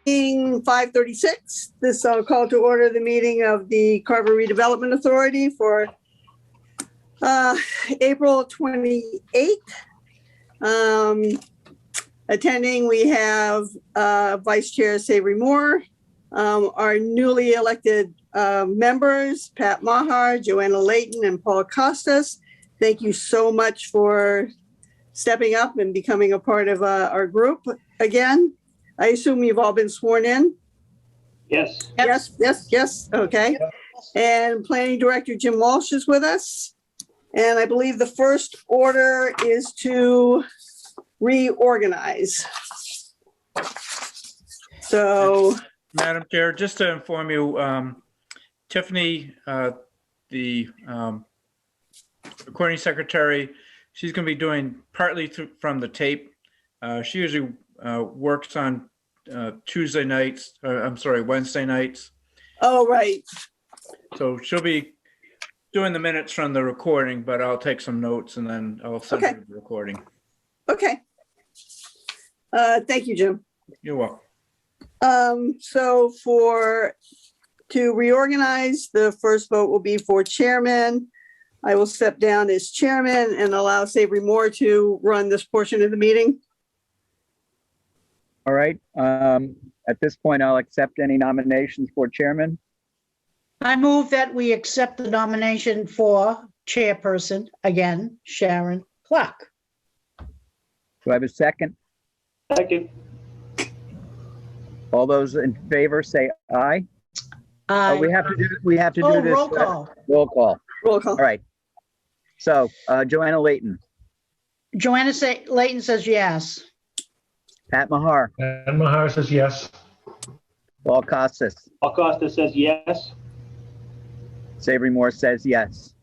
being 5:36, this I'll call to order the meeting of the Carver Redevelopment Authority for April 28th. Attending, we have Vice Chair Savory Moore, our newly elected members, Pat Maher, Joanna Layton, and Paul Costas. Thank you so much for stepping up and becoming a part of our group again. I assume you've all been sworn in? Yes. Yes. Okay. Yep. And Planning Director Jim Walsh is with us. And I believe the first order is to reorganize. So, Madam Chair, just to inform you, Tiffany, the recording secretary, she's going to be doing partly from the tape. She usually works on Wednesday nights. oh, right. So she'll be doing the minutes from the recording, but I'll take some notes and then I'll send her the recording. Okay. Thank you, Jim. You're welcome. So to reorganize, the first vote will be for chairman. I will step down as chairman and allow Savory Moore to run this portion of the meeting. All right. At this point, I'll accept any nominations for chairman. I move that we accept the nomination for chairperson, again, Sharon Clark. Do I have a second? Second. All those in favor say aye. Aye. We have to do this. Roll call. Roll call. Roll call. All right. So Joanna Layton, Joanna Layton says yes. Pat Mahar, And Mahar says yes. Paul Costas, Paul Costa says yes. Savory Moore says yes.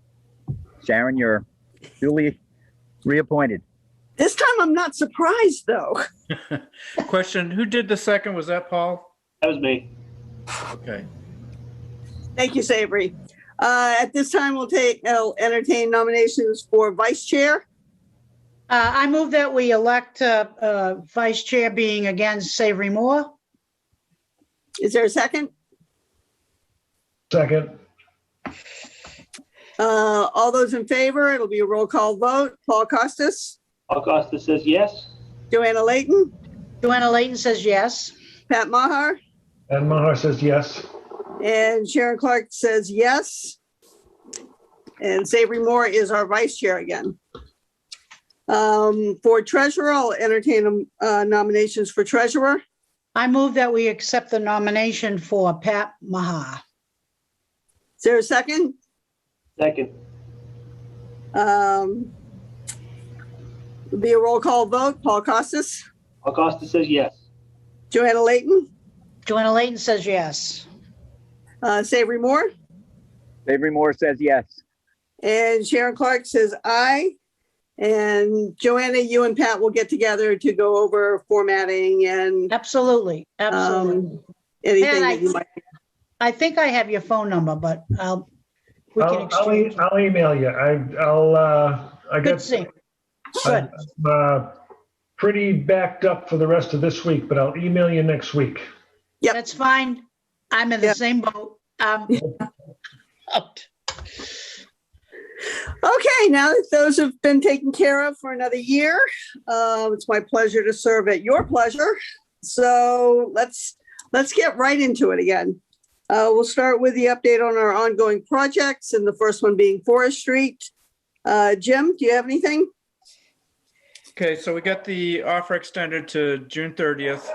Sharon, you're duly reappointed. This time I'm not surprised, though. Question, who did the second? Was that Paul? That was me. Okay. Thank you, Savory. At this time, I'll entertain nominations for vice chair. I move that we elect vice chair being again Savory Moore. Is there a second? Second. All those in favor, it'll be a roll call vote. Paul Costas, Paul Costa says yes. Joanna Layton, Joanna Layton says yes. Pat Maher, And Mahar says yes. and Sharon Clark says yes. And Savory Moore is our vice chair again. For treasurer, I'll entertain nominations for treasurer. I move that we accept the nomination for Pat Maher. Is there a second? Second. It'll be a roll call vote. Paul Costas, Paul Costa says yes. Joanna Layton, Joanna Layton says yes. Savory Moore, Savory Moore says yes. and Sharon Clark says aye. And Joanna, you and Pat will get together to go over formatting and Absolutely. Absolutely. anything And that you might. I think I have your phone number, but we can exchange. I'll email you. I Good got to see. Good. I'm pretty backed up for the rest of this week, but I'll email you next week. Yep. That's fine. I'm in the Yep. same boat. Okay, now that those have been taken care of for another year, it's my pleasure to serve at your pleasure. So let's get right into it again. We'll start with the update on our ongoing projects, and the first one being Forest Street. Jim, do you have anything? Okay, so we got the offer extended to June 30th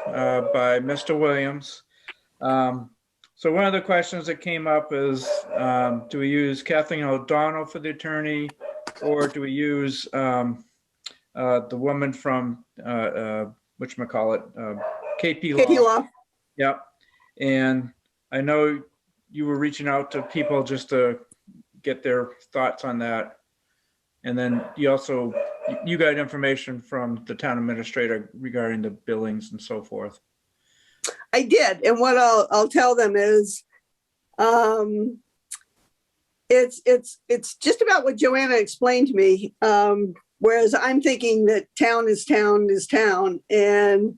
by Mr. Williams. So one of the questions that came up is, do we use Kathleen O'Donnell for the attorney, or do we use the woman from, whatchamacallit, KP Law? KP Law. Yep. And I know you were reaching out to people just to get their thoughts on that. And then you got information from the town administrator regarding the billings and so forth. I did, and what I'll tell them is, it's just about what Joanna explained to me. Whereas I'm thinking that town is town is town, and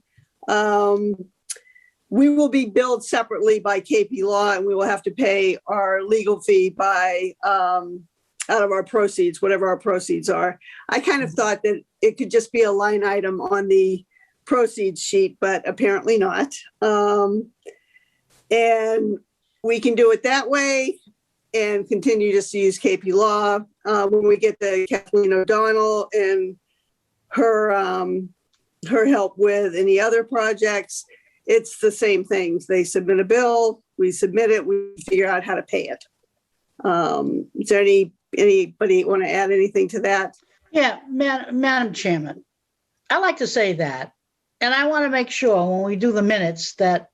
we will be billed separately by KP Law, and we will have to pay our legal fee by out of our proceeds, whatever our proceeds are. I kind of thought that it could just be a line item on the proceeds sheet, but apparently not. And we can do it that way and continue just to use KP Law. When we get the Kathleen O'Donnell and her help with any other projects, it's the same things. They submit a bill, we submit it, we figure out how to pay it. Is there anybody want to add anything to that? Yeah, Madam Chairman, I like to say that, and I want to make sure when we do the minutes that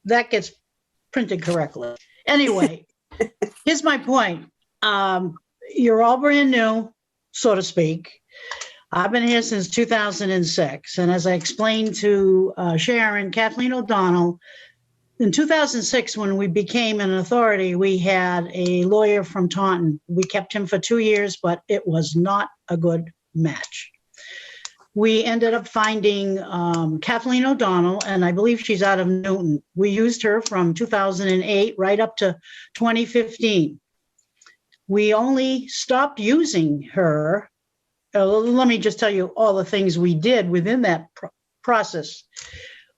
that gets printed correctly. Anyway, here's my point. You're all brand new, so to speak. I've been here since 2006. And as I explained to Sharon, Kathleen O'Donnell, in 2006, when we became an authority, we had a lawyer from Taunton. We kept him for 2 years, but it was not a good match. We ended up finding Kathleen O'Donnell, and I believe she's out of Newton. We used her from 2008 right up to 2015. We only stopped using her. Let me just tell you all the things we did within that process.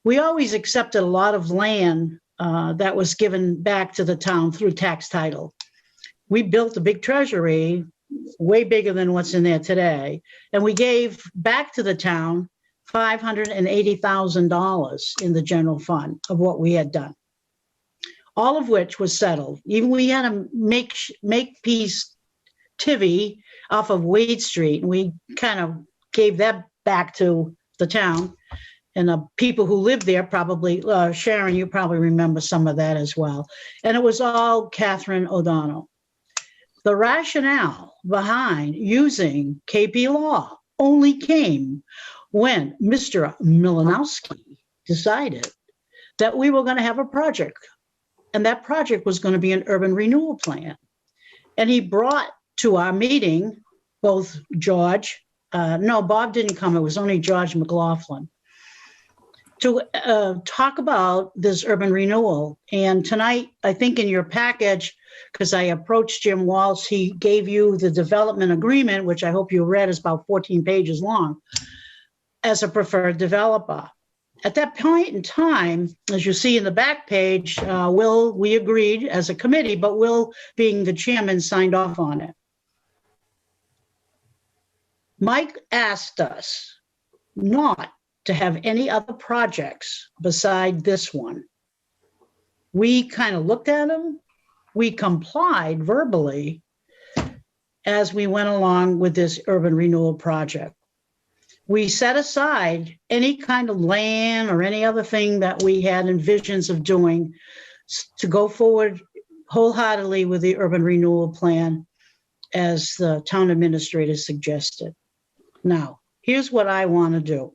We always accepted a lot of land that was given back to the town through tax title. We built a big treasury, way bigger than what's in there today. And we gave back to the town $580,000 in the general fund of what we had done. All of which was settled. Even we had a make piece Tivy off of Wade Street. And we kind of gave that back to the town. And the people who lived there probably, Sharon, you probably remember some of that as well. And it was all Catherine O'Donnell. The rationale behind using KP Law only came when Mr. Milanowski decided that we were going to have a project, and that project was going to be an urban renewal plan. And he brought to our meeting both George, no, Bob didn't come, it was only George McLaughlin, to talk about this urban renewal. And tonight, I think in your package, because I approached Jim Walsh, he gave you the development agreement, which I hope you read, is about 14 pages long, as a preferred developer. At that point in time, as you see in the back page, we agreed as a committee, but Will, being the chairman, signed off on it. Mike asked us not to have any other projects beside this one. We kind of looked at him. We complied verbally as we went along with this urban renewal project. We set aside any kind of land or any other thing that we had envisions of doing to go forward wholeheartedly with the urban renewal plan as the town administrator suggested. Now, here's what I want to do.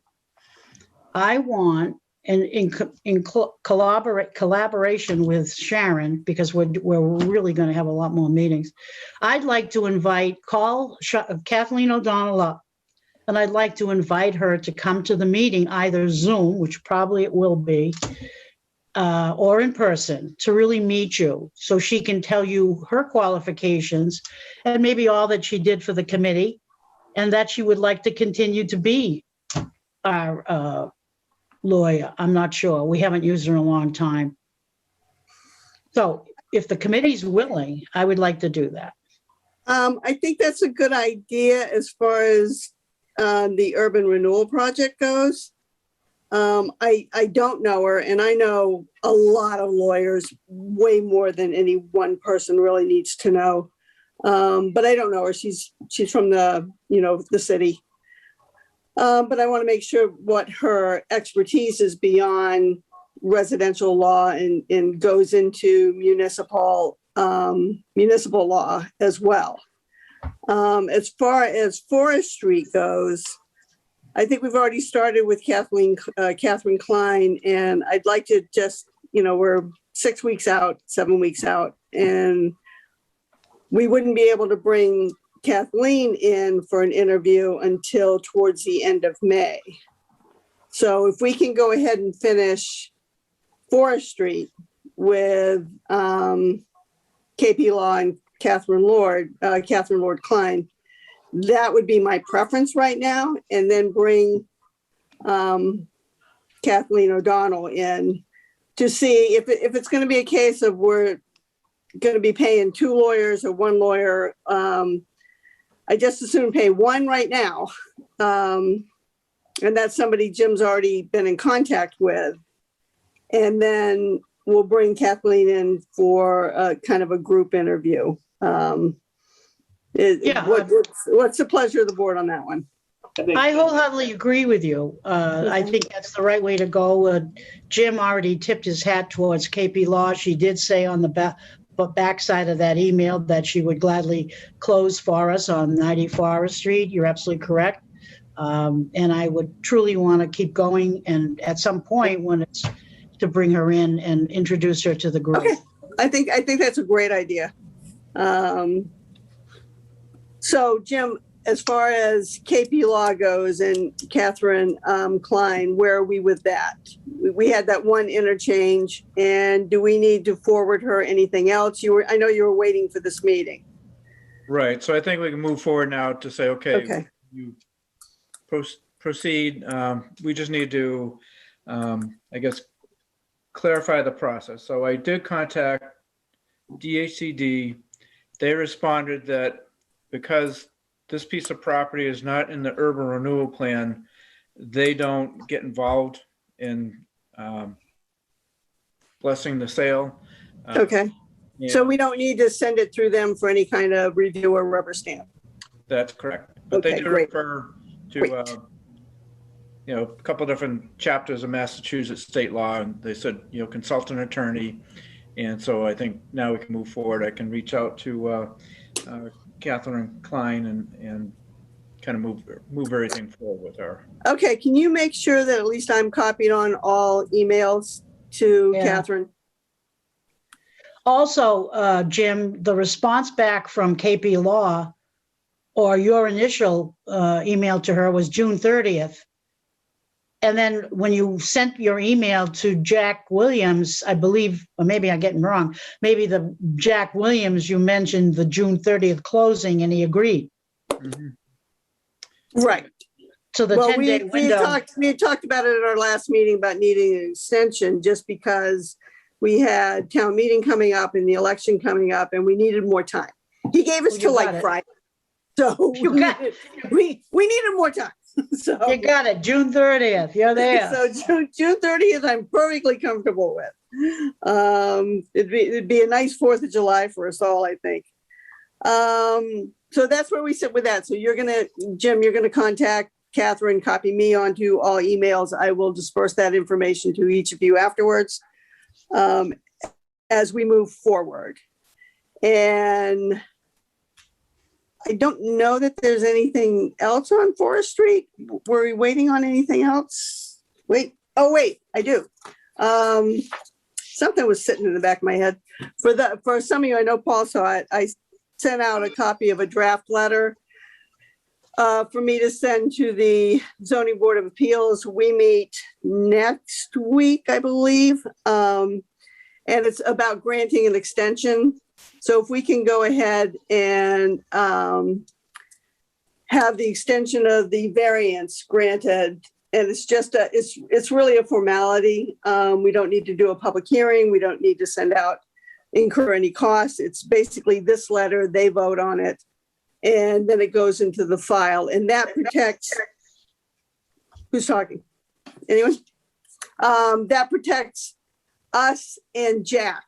I want, and in collaboration with Sharon, because we're really going to have a lot more meetings, I'd like to call Kathleen O'Donnell up, and I'd like to invite her to come to the meeting, either Zoom, which probably it will be, or in person, to really meet you, so she can tell you her qualifications and maybe all that she did for the committee, and that she would like to continue to be our lawyer. I'm not sure. We haven't used her in a long time. So if the committee's willing, I would like to do that. I think that's a good idea as far as the urban renewal project goes. I don't know her, and I know a lot of lawyers, way more than any one person really needs to know. But I don't know her. She's from the city. But I want to make sure what her expertise is beyond residential law and goes into municipal law as well. As far as forestry goes, I think we've already started with Catherine Klein, and I'd like to just, we're 6 weeks out, 7 weeks out, and we wouldn't be able to bring Kathleen in for an interview until towards the end of May. So if we can go ahead and finish Forest Street with KP Law and Catherine Lord Klein. That would be my preference right now, and then bring Kathleen O'Donnell in to see if it's going to be a case of we're going to be paying 2 lawyers or 1 lawyer. I just as soon pay 1 right now. And that's somebody Jim's already been in contact with. And then we'll bring Kathleen in for a kind of a group interview. What's the pleasure of the board on that one? I wholeheartally agree with you. I think that's the right way to go. Jim already tipped his hat towards KP Law. She did say on the backside of that email that she would gladly close for us on 90 Forest Street. You're absolutely correct. And I would truly want to keep going. And at some point when it's to bring her in and introduce her to the group. Okay, I think that's a great idea. So Jim, as far as KP Law goes and Catherine Klein, where are we with that? We had that 1 interchange, and do we need to forward her anything else? I know you were waiting for this meeting. Right. So I think we can move forward now to say, okay. You proceed. We just need to, I guess, clarify the process. So I did contact DHCD. They responded that because this piece of property is not in the urban renewal plan, they don't get involved in blessing the sale. Okay. So we don't need to send it through them for any kind of review or rubber stamp. That's correct. But Okay, they do great. refer to a couple different chapters of Massachusetts state law, and they said, consult an attorney. And so I think now we can move forward. I can reach out to Catherine Klein and kind of move everything forward with her. Okay, can you make sure that at least I'm copied on all emails to Yeah. Catherine? Also, Jim, the response back from KP Law or your initial email to her was June 30th. And then when you sent your email to Jack Williams, I believe, or maybe I'm getting wrong, maybe the Jack Williams, you mentioned the June 30th closing and he agreed. Mm-hmm. Right. So the Well, 10-day we window. had talked about it at our last meeting about needing an extension just because we had town meeting coming up and the election coming up and we needed more time. He gave us Well, you till got like it. Friday. So we needed more time. So You got it, June 30th, you're there. So June 30th, I'm perfectly comfortable with. It'd be a nice 4th of July for us all, I think. So that's where we sit with that. So Jim, you're gonna contact Catherine, copy me onto all emails. I will disperse that information to each of you afterwards as we move forward. And I don't know that there's anything else on Forest Street. Were we waiting on anything else? Wait, I do. Something was sitting in the back of my head. For some of you, I know Paul saw it. I sent out a copy of a draft letter for me to send to the Zoning Board of Appeals. We meet next week, I believe. And it's about granting an extension. So if we can go ahead and have the extension of the variance granted, and it's just it's really a formality. We don't need to do a public hearing. We don't need to incur any costs. It's basically this letter, they vote on it, and then it goes into the file, and that protects, who's talking? Anyone? That protects us and Jack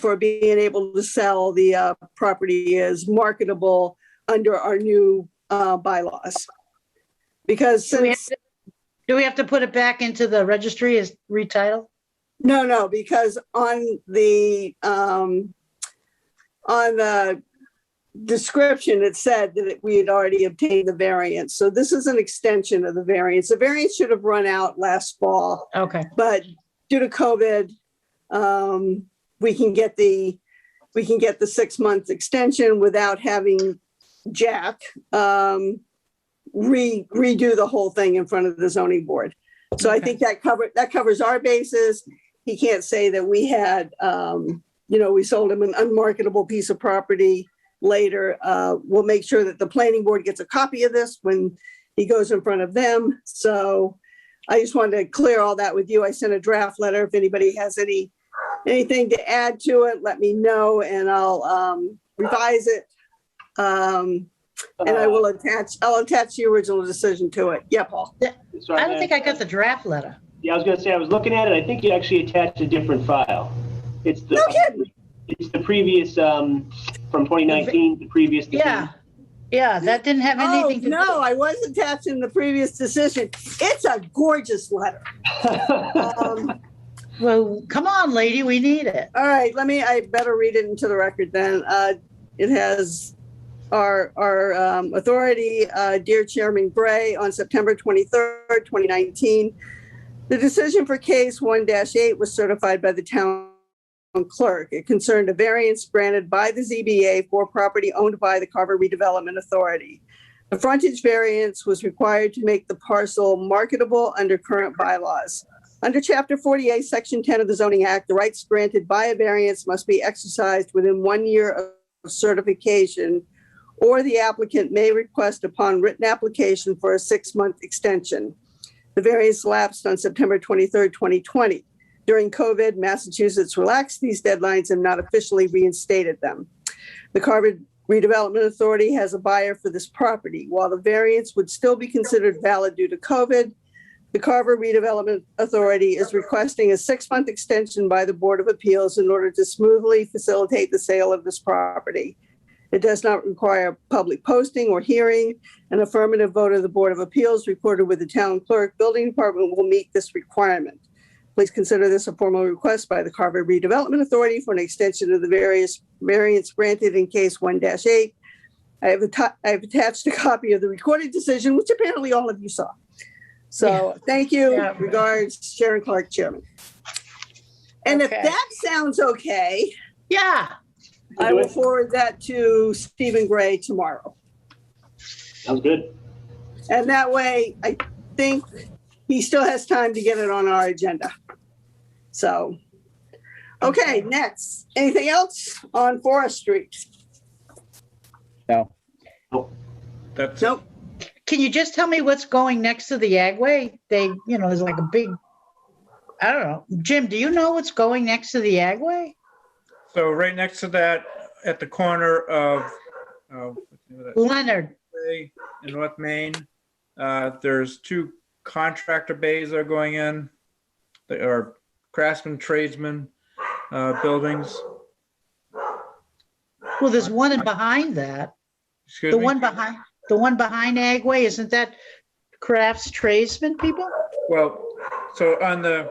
for being able to sell the property as marketable under our new bylaws. Because Do we have to put it back into the registry as retitle? No, because on the description, it said that we had already obtained the variance. So this is an extension of the variance. The variance should have run out last fall. Okay. But due to COVID, we can get the 6-month extension without having Jack redo the whole thing in front of the zoning board. So I think that covers our bases. he can't say that we had, we sold him an unmarketable piece of property later. We'll make sure that the planning board gets a copy of this when he goes in front of them. So I just wanted to clear all that with you. I sent a draft letter. If anybody has anything to add to it, let me know and I'll revise it. And I'll attach the original decision to it. Yeah, Paul. Sorry, I don't think I got the draft letter. Yeah, I was gonna say, I was looking at it. I think you actually attached a different file. It's the, No kidding. it's the previous, from 2019, the previous decision. Yeah, that didn't have anything to do. No, I was attaching the previous decision. It's a gorgeous letter. Well, come on, lady, we need it. All right, I better read it into the record then. It has our authority, dear Chairman Gray, on September 23rd, 2019. The decision for case 1-8 was certified by the town clerk. It concerned a variance granted by the ZBA for property owned by the Carver Redevelopment Authority. The frontage variance was required to make the parcel marketable under current bylaws. Under Chapter 48, Section 10 of the Zoning Act, the rights granted by a variance must be exercised within 1 year of certification, or the applicant may request upon written application for a 6-month extension. The variance lapsed on September 23rd, 2020. During COVID, Massachusetts relaxed these deadlines and not officially reinstated them. The Carver Redevelopment Authority has a buyer for this property. While the variance would still be considered valid due to COVID, the Carver Redevelopment Authority is requesting a 6-month extension by the Board of Appeals in order to smoothly facilitate the sale of this property. It does not require public posting or hearing. An affirmative vote of the Board of Appeals recorded with the town clerk building department will meet this requirement. Please consider this a formal request by the Carver Redevelopment Authority for an extension of the variance granted in case 1-8. I have attached a copy of the recorded decision, which apparently all of you saw. So Thank you. Yeah. Regards, Sharon Clark, Chairman. And Okay. if that sounds okay, Yeah, I will forward that to Stephen Gray tomorrow. Sounds good. And that way, I think he still has time to get it on our agenda. So, okay, next. Anything else on Forest Street? No. That's, Nope. can you just tell me what's going next to the Agway? There's like a big, I don't know. Jim, do you know what's going next to the Agway? so right next to that, at the corner of Leonard. in North Main, there's 2 contractor bays that are going in. They are craftsman tradesmen buildings. Well, there's one in behind that. Excuse The me? one behind Agway, isn't that crafts tradesmen people? Well, so on the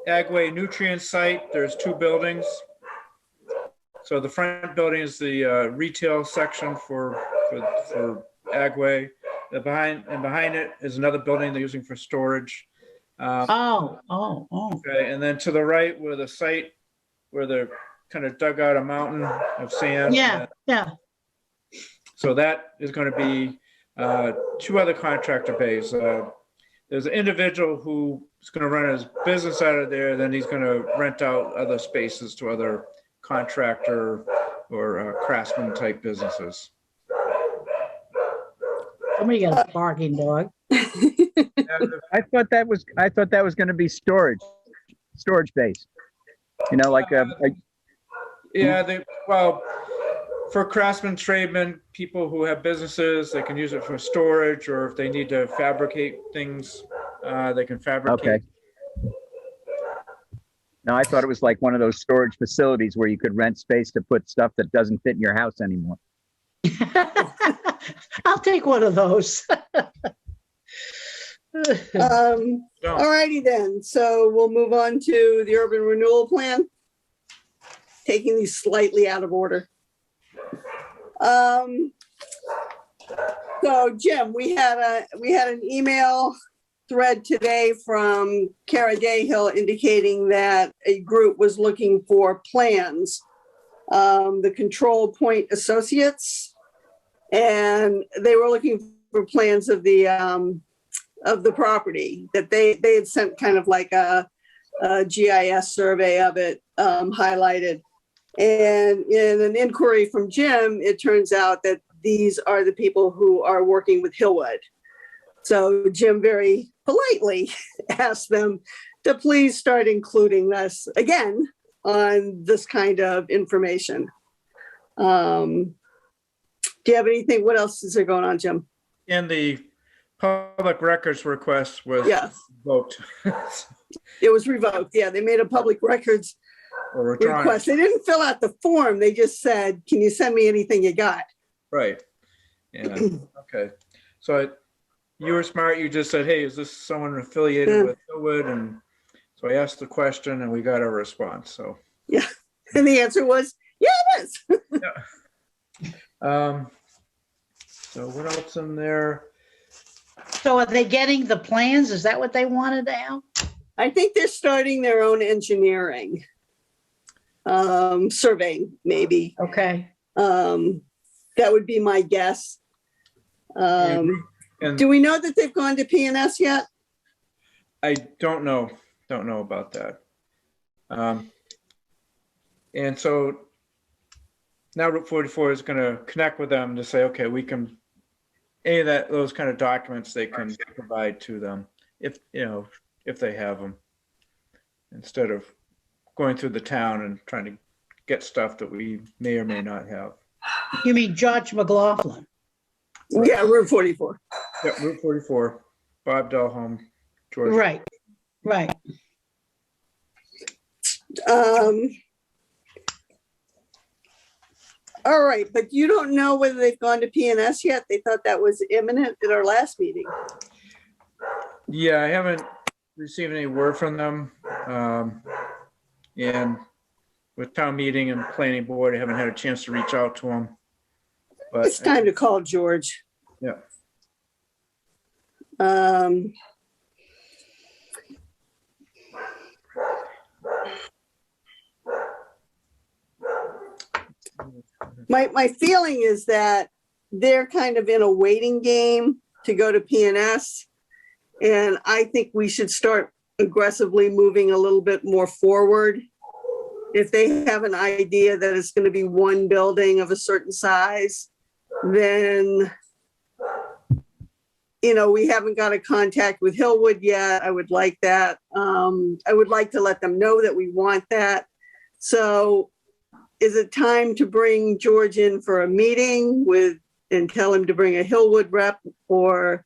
Agway nutrient site, there's 2 buildings. So the front building is the retail section for Agway. Behind it is another building they're using for storage. Oh. Okay, and then to the right where the site, where they're kind of dug out a mountain of sand. Yeah. So that is going to be 2 other contractor bays. There's an individual who is going to run his business out of there. Then he's going to rent out other spaces to other contractor or craftsman type businesses. Somebody got a barking dog. I thought that was going to be storage base. Yeah, well, for craftsmen, tradesmen, people who have businesses, they can use it for storage, or if they need to fabricate things, they can fabricate. Okay. No, I thought it was like one of those storage facilities where you could rent space to put stuff that doesn't fit in your house anymore. I'll take one of those. All righty then. So we'll move on to the urban renewal plan. Taking these slightly out of order. So Jim, we had an email thread today from Kara Dayhill indicating that a group was looking for plans, the Control Point Associates, and they were looking for plans of the property that they had sent kind of like a GIS survey of it highlighted. And in an inquiry from Jim, it turns out that these are the people who are working with Hillwood. So Jim very politely asked them to please start including us again on this kind of information. Do you have anything? What else is there going on, Jim? And the public records request was Yes. revoked. It was revoked. Yeah, they made a public records Or withdrawn. request. They didn't fill out the form. They just said, can you send me anything you got? Right. Yeah. Okay. So you were smart. You just said, hey, is this someone affiliated with Hillwood? And so I asked the question and we got a response. So. Yeah. And the answer was, yeah, it is. So what else in there? So are they getting the plans? Is that what they wanted now? I think they're starting their own engineering. Surveying, maybe. Okay. That would be my guess. And Do we know that they've gone to P&S yet? I don't know about that. And so now Route 44 is going to connect with them to say, okay, we can, any of that, those kind of documents they can provide to them if, you know, if they have them, instead of going through the town and trying to get stuff that we may or may not have. You mean George McLaughlin? Yeah, Route 44. Yeah, Route 44, Bob Delholm, George. Right, right. All right, but you don't know whether they've gone to P&S yet? They thought that was imminent at our last meeting. Yeah, I haven't received any word from them. And with town meeting and planning board, I haven't had a chance to reach out to them. But It's time to call George. Yeah. My feeling is that they're kind of in a waiting game to go to P&S. And I think we should start aggressively moving a little bit more forward. If they have an idea that it's going to be one building of a certain size, then, you know, we haven't got a contact with Hillwood yet. I would like that. I would like to let them know that we want that. So is it time to bring George in for a meeting with, and tell him to bring a Hillwood rep? Or,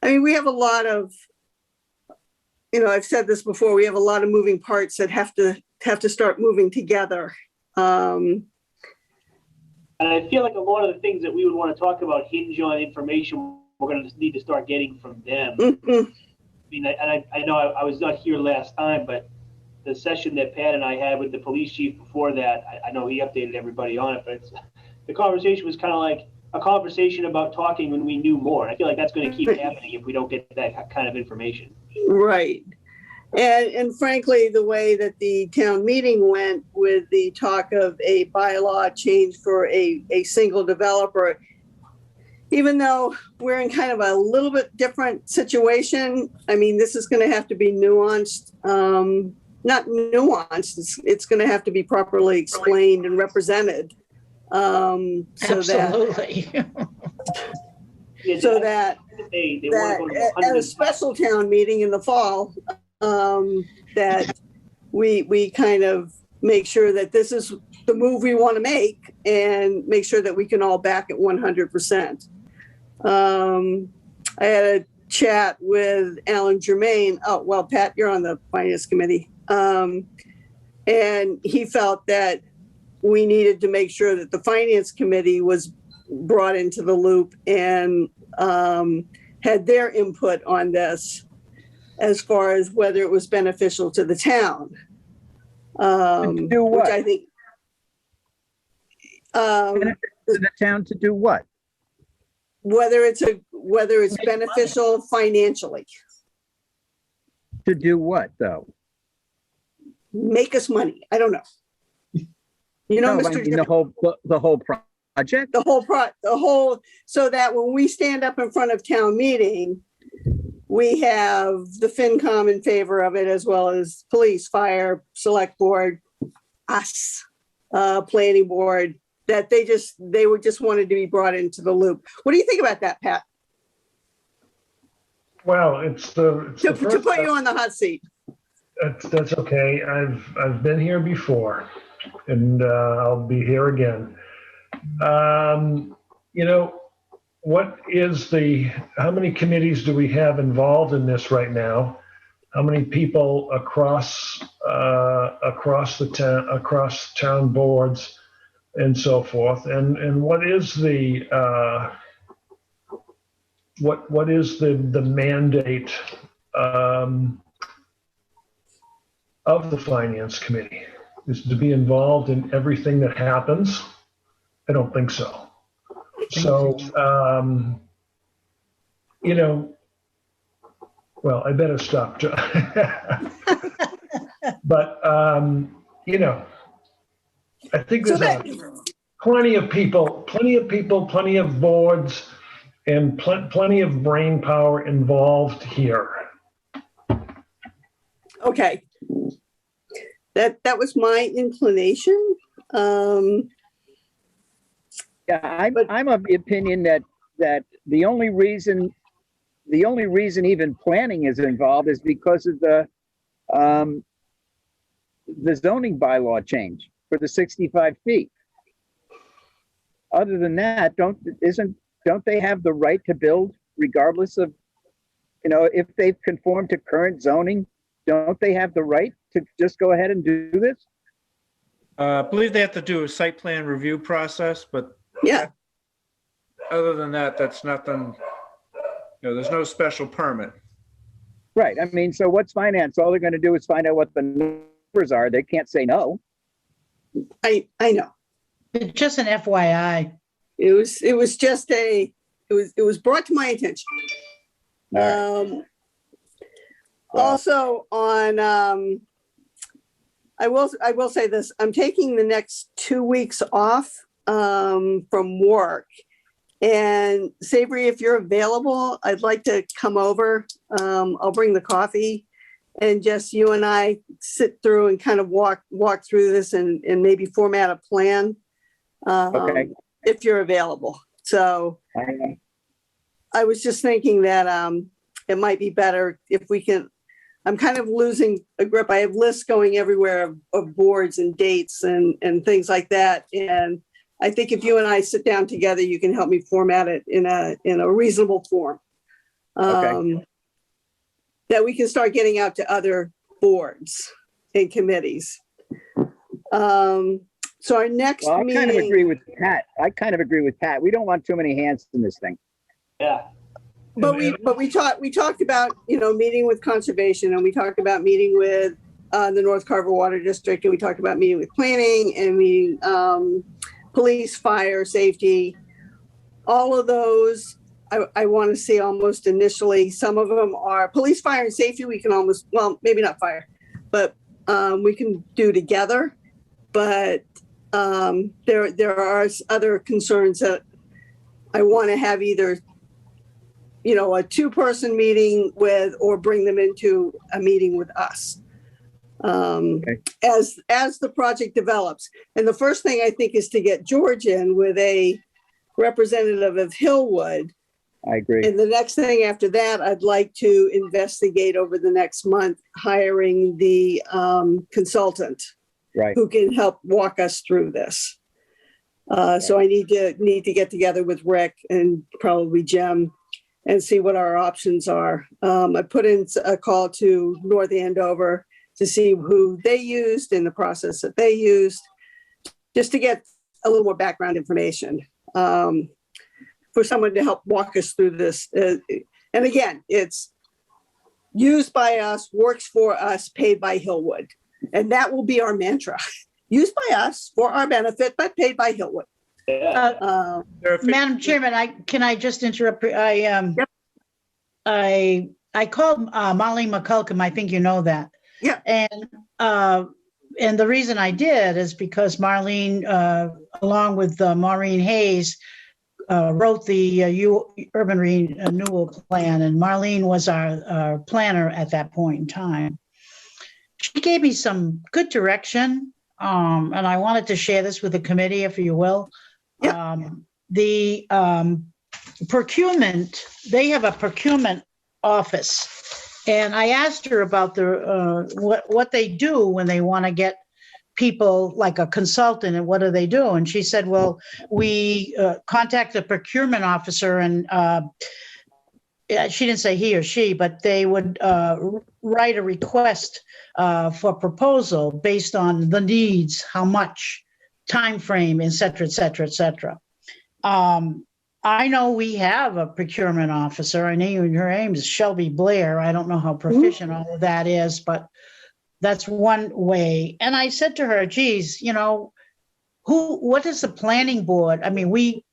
I mean, we have a lot of, you know, I've said this before, we have a lot of moving parts that have to start moving together. And I feel like a lot of the things that we would want to talk about hinge on information we're going to need to start getting from them. I mean, I know I was not here last time, but the session that Pat and I had with the police chief before that, I know he updated everybody on it, but the conversation was kind of like a conversation about talking when we knew more. I feel like that's going to keep happening if we don't get that kind of information. Right. And frankly, the way that the town meeting went with the talk of a bylaw change for a single developer, even though we're in kind of a little bit different situation, I mean, this is going to have to be nuanced, not nuanced, it's going to have to be properly explained and represented. Absolutely. So that at a special town meeting in the fall, that we kind of make sure that this is the move we want to make and make sure that we can all back it 100%. I had a chat with Alan Germain. Oh, well, Pat, you're on the finance committee. And he felt that we needed to make sure that the finance committee was brought into the loop and had their input on this as far as whether it was beneficial to the town. To do what? Which I think. To the town to do what? Whether it's beneficial financially. To do what, though? Make us money. I don't know. You know, No, I Mr. mean, the whole project? The whole, so that when we stand up in front of town meeting, we have the FinCom in favor of it, as well as police, fire, select board, us, planning board, that they were just wanted to be brought into the loop. What do you think about that, Pat? Well, it's the To first put you on the hot seat. That's okay. I've been here before, and I'll be here again. You know, how many committees do we have involved in this right now? How many people across town boards and so forth? And what is the what is the mandate of the finance committee? Is to be involved in everything that happens? I don't think so. So, you know, well, I better stop. But, you know, I think there's plenty of people, plenty of boards, and plenty of brain power involved here. Okay. That was my inclination. Yeah, I'm of the opinion that the only reason even planning is involved is because of the zoning bylaw change for the 65 feet. Other than that, don't they have the right to build regardless of, you know, if they've conformed to current zoning? Don't they have the right to just go ahead and do this? I believe they have to do a site plan review process, but Yeah. other than that, that's nothing, you know, there's no special permit. Right. I mean, so what's finance? All they're going to do is find out what the numbers are. They can't say no. I know. It's just an FYI. It was brought to my attention. All right. Also on, I will say this, I'm taking the next 2 weeks off from work. And Savory, if you're available, I'd like to come over. I'll bring the coffee and just you and I sit through and kind of walk through this and maybe format a plan. Okay. If you're available. So I was just thinking that it might be better if we can. I'm kind of losing a grip. I have lists going everywhere of boards and dates and things like that. And I think if you and I sit down together, you can help me format it in a reasonable form. Okay. That we can start getting out to other boards and committees. So our next meeting. I kind of agree with Pat. We don't want too many hands in this thing. Yeah. But we talked about, you know, meeting with conservation, and we talked about meeting with the North Carver Water District, and we talked about meeting with planning and meeting police, fire, safety. All of those I want to see almost initially. Some of them are police, fire, and safety. We can almost, well, maybe not fire, but we can do together. But there are other concerns that I want to have either, you know, a 2-person meeting with, or bring them into a meeting with us as the project develops. And the first thing I think is to get George in with a representative of Hillwood. I agree. And the next thing after that, I'd like to investigate over the next month, hiring the consultant who can help walk us through this. So I need to get together with Rick and probably Jim and see what our options are. I put in a call to North Andover to see who they used and the process that they used, just to get a little more background information for someone to help walk us through this. And again, it's used by us, works for us, paid by Hillwood. And that will be our mantra. Used by us for our benefit, but paid by Hillwood. Madam Chairman, can I just interrupt? I called Marlene McCulcum. I think you know that. Yeah. And the reason I did is because Marlene, along with Maureen Hayes, wrote the urban renewal plan, and Marlene was our planner at that point in time. She gave me some good direction, and I wanted to share this with the committee, if you will. Yep. The procurement, they have a procurement office, and I asked her about the what they do when they want to get people like a consultant, and what do they do? And she said, well, we contact the procurement officer, and she didn't say he or she, but they would write a request for proposal based on the needs, how much, time frame, et cetera, et cetera, et cetera. I know we have a procurement officer. I know her name is Shelby Blair. I don't know how proficient all of that is, but that's one way. And I said to her, geez, you know, what is the planning board? I mean,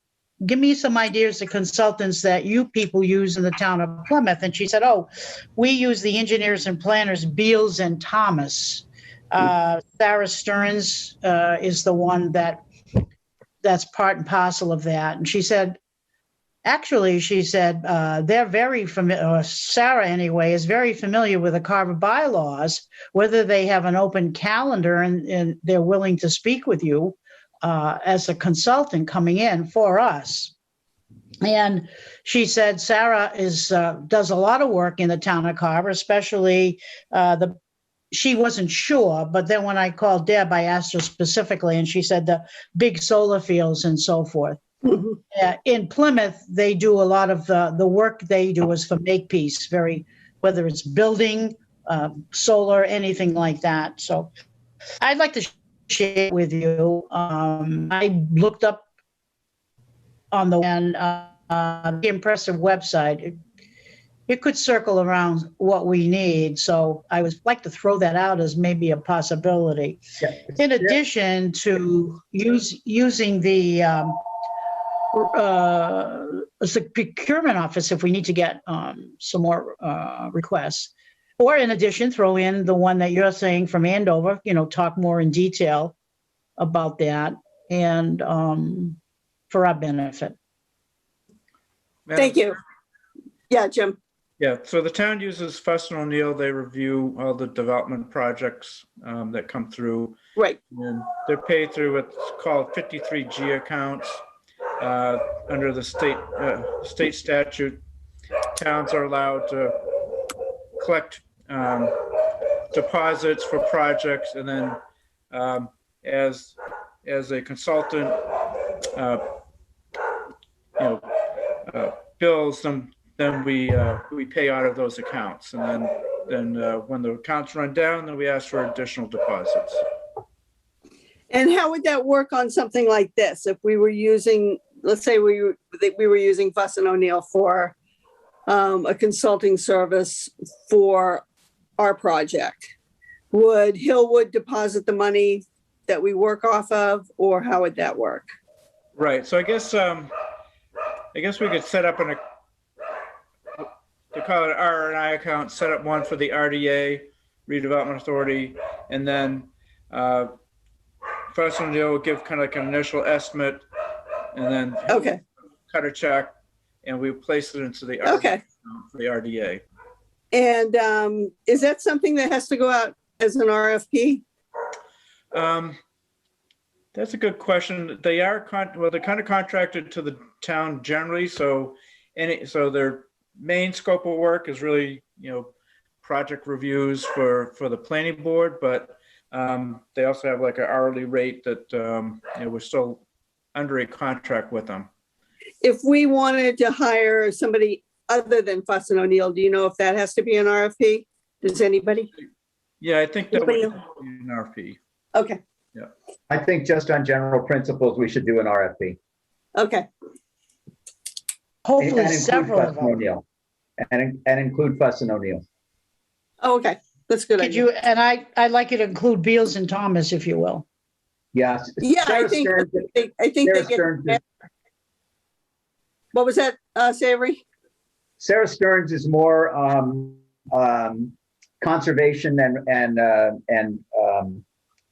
give me some ideas of consultants that you people use in the town of Plymouth. And she said, oh, we use the engineers and planners, Beals and Thomas. Sarah Stearns is the one that's part and parcel of that. And she said, actually, she said, they're very familiar, Sarah anyway, is very familiar with the Carver bylaws, whether they have an open calendar and they're willing to speak with you as a consultant coming in for us. And she said Sarah does a lot of work in the town of Carver, especially she wasn't sure, but then when I called Deb, I asked her specifically, and she said the big solar fields and so forth. Mm-hmm. In Plymouth, they do a lot of the work they do is for Makepeace, whether it's building, solar, anything like that. So I'd like to share with you. I looked up on the impressive website. It could circle around what we need. So I would like to throw that out as maybe a possibility. Yeah. In addition to using the procurement office, if we need to get some more requests, or in addition, throw in the one that you're saying from Andover, talk more in detail about that and for our benefit. Thank you. Yeah, Jim. Yeah, so the town uses Fuss and O'Neill. They review all the development projects that come through. Right. And they're paid through what's called 53G accounts. Under the state statute, towns are allowed to collect deposits for projects, and then as a consultant, bills them. Then we pay out of those accounts, and then when the accounts run down, then we ask for additional deposits. And how would that work on something like this? If we were using, let's say we were using Fuss and O'Neill for a consulting service for our project, would Hillwood deposit the money that we work off of, or how would that work? Right. So I guess we could set up they call it an R&I account, set up one for the RDA, Redevelopment Authority, and then Fuss and O'Neill will give kind of like an initial estimate, and then cut a check, and we place it into the RDA, for the RDA. And is that something that has to go out as an RFP? That's a good question. They are they're kind of contracted to the town generally, so their main scope of work is really project reviews for the planning board, but they also have like an hourly rate that we're still under a contract with them. If we wanted to hire somebody other than Fuss and O'Neill, do you know if that has to be an RFP? Does anybody? Yeah, I think that would be an RFP. Okay. Yeah. I think just on general principles, we should do an RFP. Okay. Hopefully several of them. And include Fuss and O'Neill. Oh, okay. That's good. Could you, and I'd like you to include Beals and Thomas, if you will. Yes. Yeah, I think they get. What was that, Savory? Sarah Stearns is more conservation and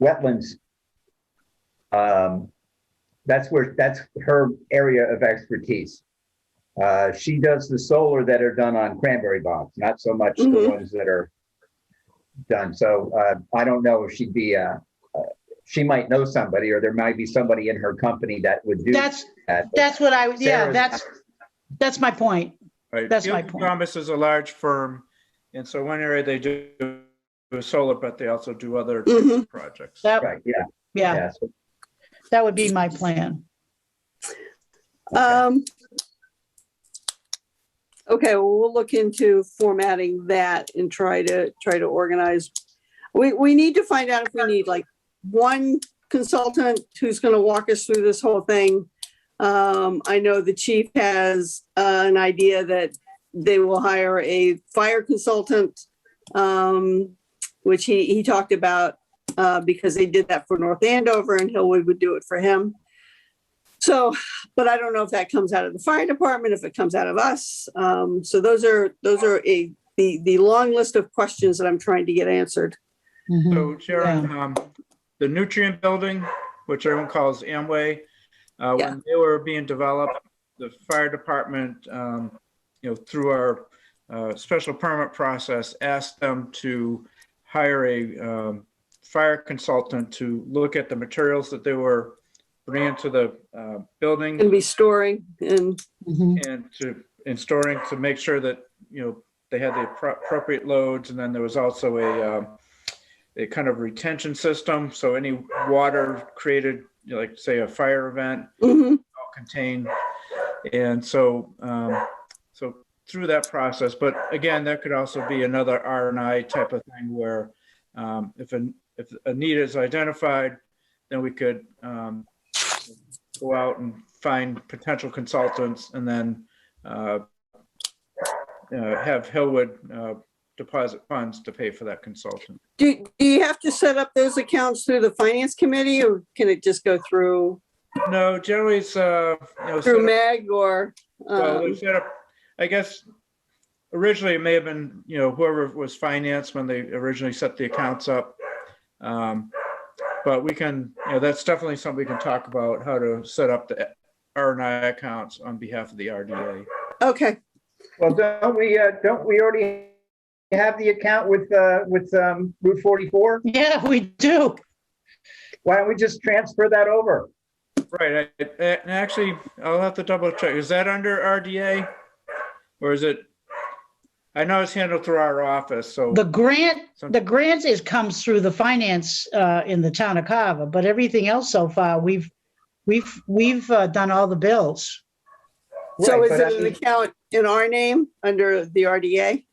wetlands That's her area of expertise. She does the solar that are done on cranberry bogs, not so much the ones that are done. So I don't know if she'd be, she might know somebody, or there might be somebody in her company that would do that. That's what I, yeah, Sarah's- that's my point. Right. That's Field my and point. Thomas is a large firm, and so one area they do solar, but they also do other types of projects. That, Right, yeah. yeah, So- that would be my plan. Okay, well, we'll look into formatting that and try to organize. We need to find out if we need like one consultant who's going to walk us through this whole thing. I know the chief has an idea that they will hire a fire consultant, which he talked about because they did that for North Andover, and Hillwood would do it for him. So, but I don't know if that comes out of the fire department, if it comes out of us. So those are the long list of questions that I'm trying to get answered. So Sharon, the nutrient building, which everyone calls Amway, when they were being developed, the fire department, through our special permit process, asked them to hire a fire consultant to look at the materials that they were bringing to the building. Going to be storing and storing to make sure that they had the appropriate loads, and then there was also a kind of retention system, so any water created, like say a fire event, all contained. And so so through that process, but again, that could also be another R&I type of thing where if a need is identified, then we could go out and find potential consultants, and then have Hillwood deposit funds to pay for that consultant. do you have to set up those accounts through the finance committee, or can it just go through No, generally it's through Meg or? well, they set up, I guess originally it may have been whoever was finance when they originally set the accounts up. But we can, that's definitely something we can talk about, how to set up the R&I accounts on behalf of the RDA. Okay. Well, don't we already have the account with Route 44? Yeah, we do. Why don't we just transfer that over? Right. And actually, I'll have to double check. Is that under RDA, or is it? I know it's handled through our office. So The grant comes through the finance in the town of Carver, but everything else so far, we've done all the bills. So Right, is but it I an mean- account in our name under the RDA?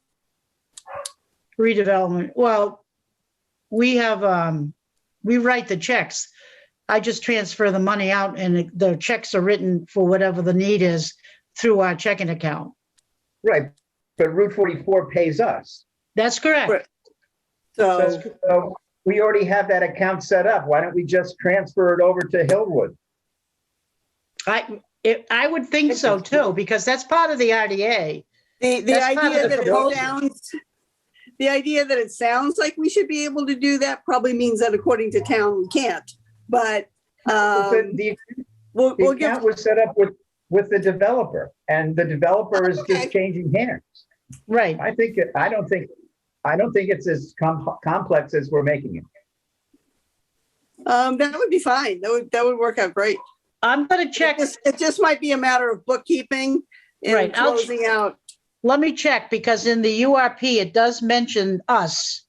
Redevelopment. Well, we have, we write the checks. I just transfer the money out, and the checks are written for whatever the need is through our checking account. Right, but Route 44 pays us. That's correct. Right. So, So we already have that account set up. Why don't we just transfer it over to Hillwood? I would think so too, because that's part of the RDA. the That's part idea of the that proposal. it sounds like we should be able to do that probably means that according to town, we can't. But The we'll give, account was set up with the developer, and the developer is Okay. just changing hands. Right. I don't think it's as complex as we're making it. that would be fine. That would work out great. I'm gonna check. It just might be a matter of bookkeeping and Right, I'll closing out. Let me check, because in the URP, it does mention us.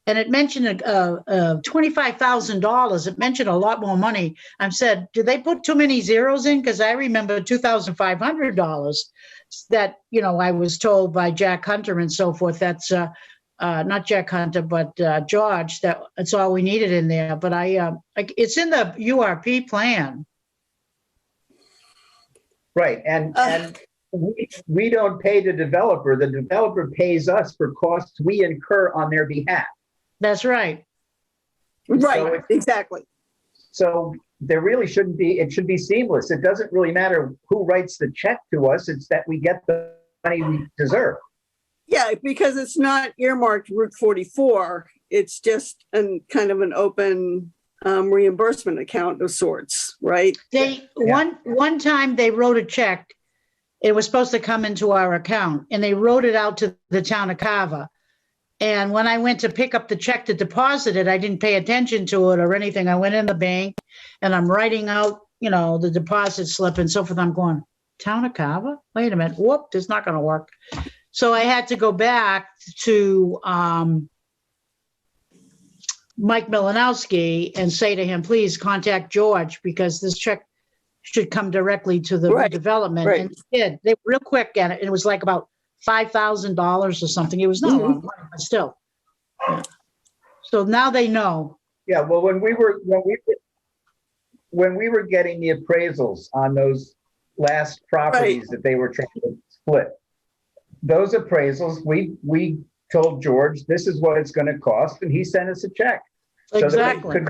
And it mentioned $25,000. It mentioned a lot more money. I said, did they put too many zeros in? Because I remember $2,500 that, I was told by Jack Hunter and so forth. That's not Jack Hunter, but George, that's all we needed in there. But it's in the URP plan. Right, and we don't pay the developer. The developer pays us for costs we incur on their behalf. That's right. Right, exactly. So there really shouldn't be, it should be seamless. It doesn't really matter who writes the check to us. It's that we get the money we deserve. Yeah, because it's not earmarked Route 44. It's just kind of an open reimbursement account of sorts. right? They, Yeah. one time they wrote a check. It was supposed to come into our account and they wrote it out to the town of Carver. And when I went to pick up the check to deposit it, I didn't pay attention to it or anything. I went in the bank and I'm writing out, the deposit slip and so forth. I'm going, town of Carver? Wait a minute. Whoop, this is not going to work. So I had to go back to Mike Milanowski and say to him, please contact George because this check should come directly to the Right, redevelopment. right. And it did. They were real quick at it. And it was like about $5,000 or something. It was not a lot of money, but still. Yeah. So now they know. Yeah, well, when we were getting the appraisals on those last properties that they were trying to split, those appraisals, we told George, this is what it's going to cost, and he sent us a check. Exactly.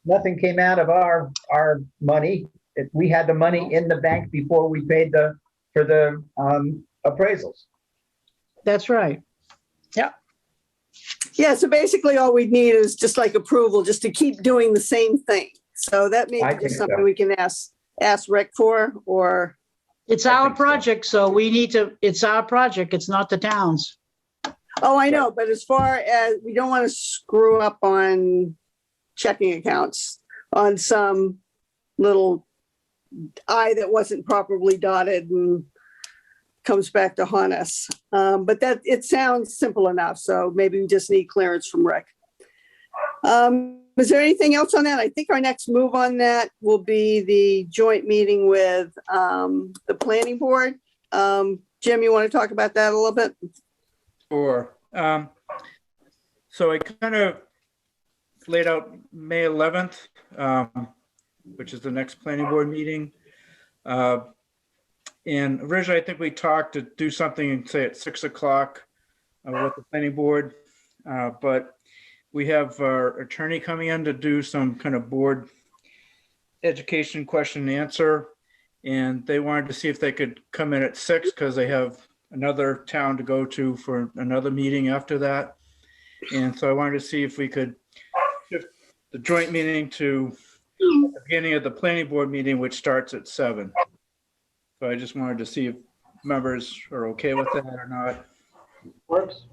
Nothing came out of our money. We had the money in the bank before we paid for the appraisals. That's right. Yeah. Yeah, so basically all we need is just like approval, just to keep doing the same thing. So that may I be think just something so. we can ask Rick for, or, It's I our think so. project, so we need to, it's our project. It's not the town's. oh, I know, but as far as, we don't want to screw up on checking accounts on some little I that wasn't properly dotted and comes back to haunt us. But that, it sounds simple enough, so maybe we just need clearance from Rick. Is there anything else on that? I think our next move on that will be the joint meeting with the planning board. Jim, you want to talk about that a little bit? Sure. So I kind of laid out May 11th, which is the next planning board meeting. And originally, I think we talked to do something, say at 6 o'clock with the planning board. But we have our attorney coming in to do some kind of board education question and answer. And they wanted to see if they could come in at 6 because they have another town to go to for another meeting after that. And so I wanted to see if we could shift the joint meeting to the beginning of the planning board meeting, which starts at 7. So I just wanted to see if members are okay with that or not. Works.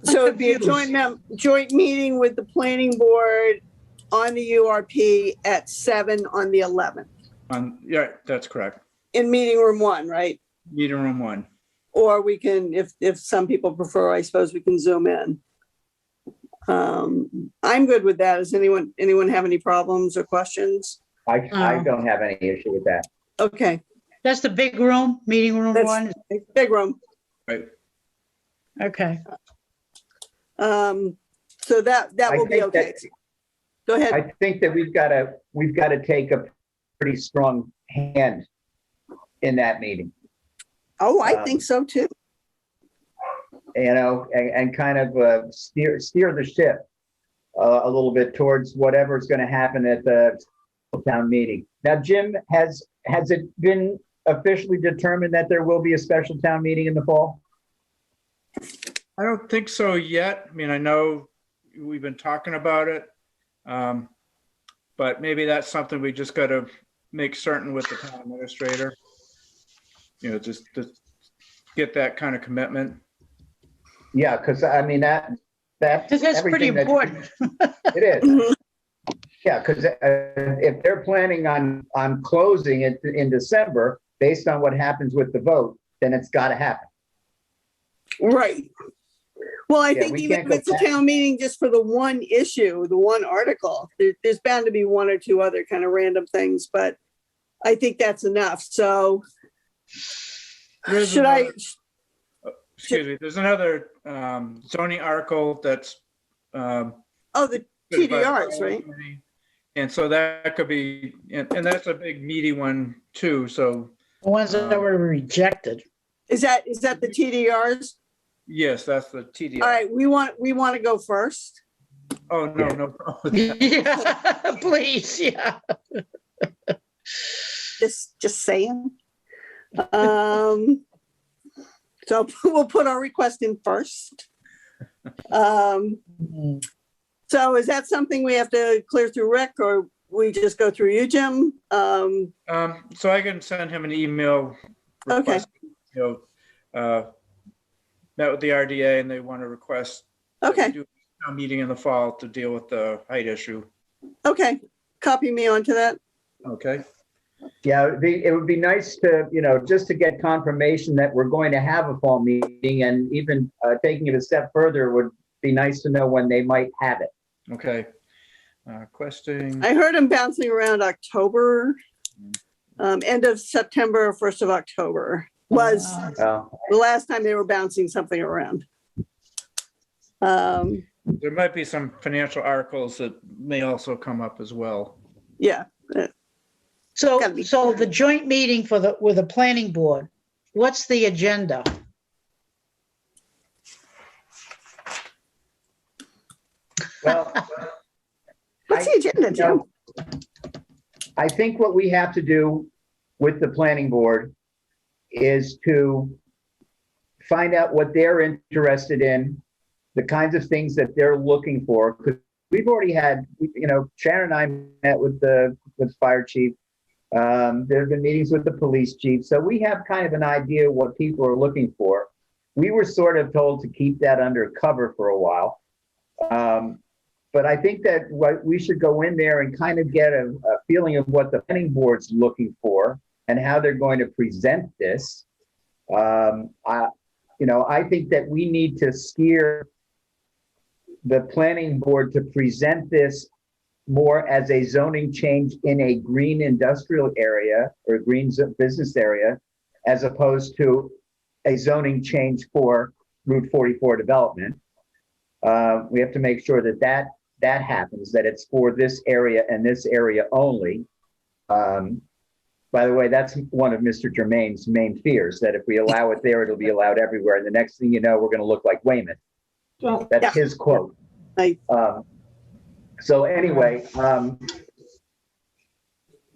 So it'd be a joint meeting with the planning board on the URP at 7 on the 11th Yeah, that's correct. in meeting room 1, right? Meeting room 1. Or we can, if some people prefer, I suppose we can zoom in. I'm good with that. Does anyone have any problems or questions? I don't have any issue with that. Okay, That's the big room, meeting room That's- 1. big room. Right. Okay. So that will be think okay. that- Go ahead. I think that we've got to take a pretty strong hand in that meeting, Oh, I think so too. and kind of steer the ship a little bit towards whatever's going to happen at the town meeting. Now, Jim, has it been officially determined that there will be a special town meeting in the fall? I don't think so yet. I mean, I know we've been talking about it. But maybe that's something we just got to make certain with the town administrator. Just to get that kind of commitment. Yeah, because I mean that Because that's pretty everything that- important. It is. Mhm. Yeah, because if they're planning on closing it in December, based on what happens with the vote, then it's got to happen. Right. Well, I Yeah, think we even can't if it's go a back. town meeting just for the one issue, the one article, there's bound to be one or two other kind of random things, but I think that's enough. So There's should I, Excuse me, there's another zoning article that's. oh, the TDRs, right? And so that could be, and that's a big meaty one too, so The ones that were rejected. Is that the TDRs? yes, that's the TDR. All right, we want to go first. Oh, no problem with that. Yeah, please, yeah. Just saying. So we'll put our request in first. So is that something we have to clear through Rick, or we just go through you, Jim? So I can send him an email. Okay. Met with the RDA and they want to request. Okay. Do a meeting in the fall to deal with the height issue. Okay. Copy me onto that. Okay. Yeah, it would be nice to, just to get confirmation that we're going to have a fall meeting, and even taking it a step further would be nice to know when they might have it. Okay. Questing. I heard him bouncing around October, end of September, 1st of October was the last time they were bouncing something around. There might be some financial articles that may also come up as well. Yeah. So the joint meeting with the planning board, what's the agenda? Well, What's the agenda, Jim? I think what we have to do with the planning board is to find out what they're interested in, the kinds of things that they're looking for. Because we've already had, Sharon and I met with fire chief. There have been meetings with the police chief. So we have kind of an idea what people are looking for. We were sort of told to keep that under cover for a while. But I think that we should go in there and kind of get a feeling of what the planning board's looking for and how they're going to present this. I think that we need to steer the planning board to present this more as a zoning change in a green industrial area or green business area, as opposed to a zoning change for Route 44 development. We have to make sure that happens, that it's for this area and this area only. By the way, that's one of Mr. Germain's main fears, that if we allow it there, it'll be allowed everywhere. And the next thing you know, we're going to look like Weymouth. That's his quote. So anyway,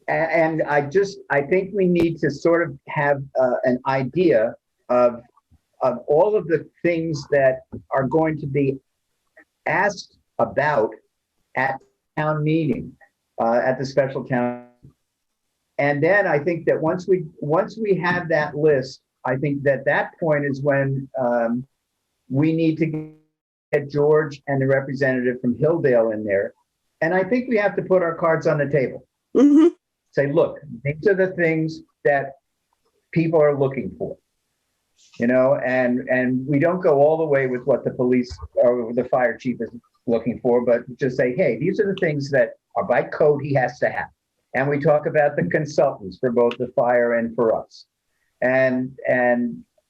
and I think we need to sort of have an idea of all of the things that are going to be asked about at town meeting, at the special town. And then I think that once we have that list, I think that point is when we need to get George and the representative from Hilldale in there. And I think we have to put our cards on the table. Mm-hmm. Say, look, these are the things that people are looking for. And we don't go all the way with what the police or the fire chief is looking for, but just say, hey, these are the things that are by code he has to have. And we talk about the consultants for both the fire and for us. And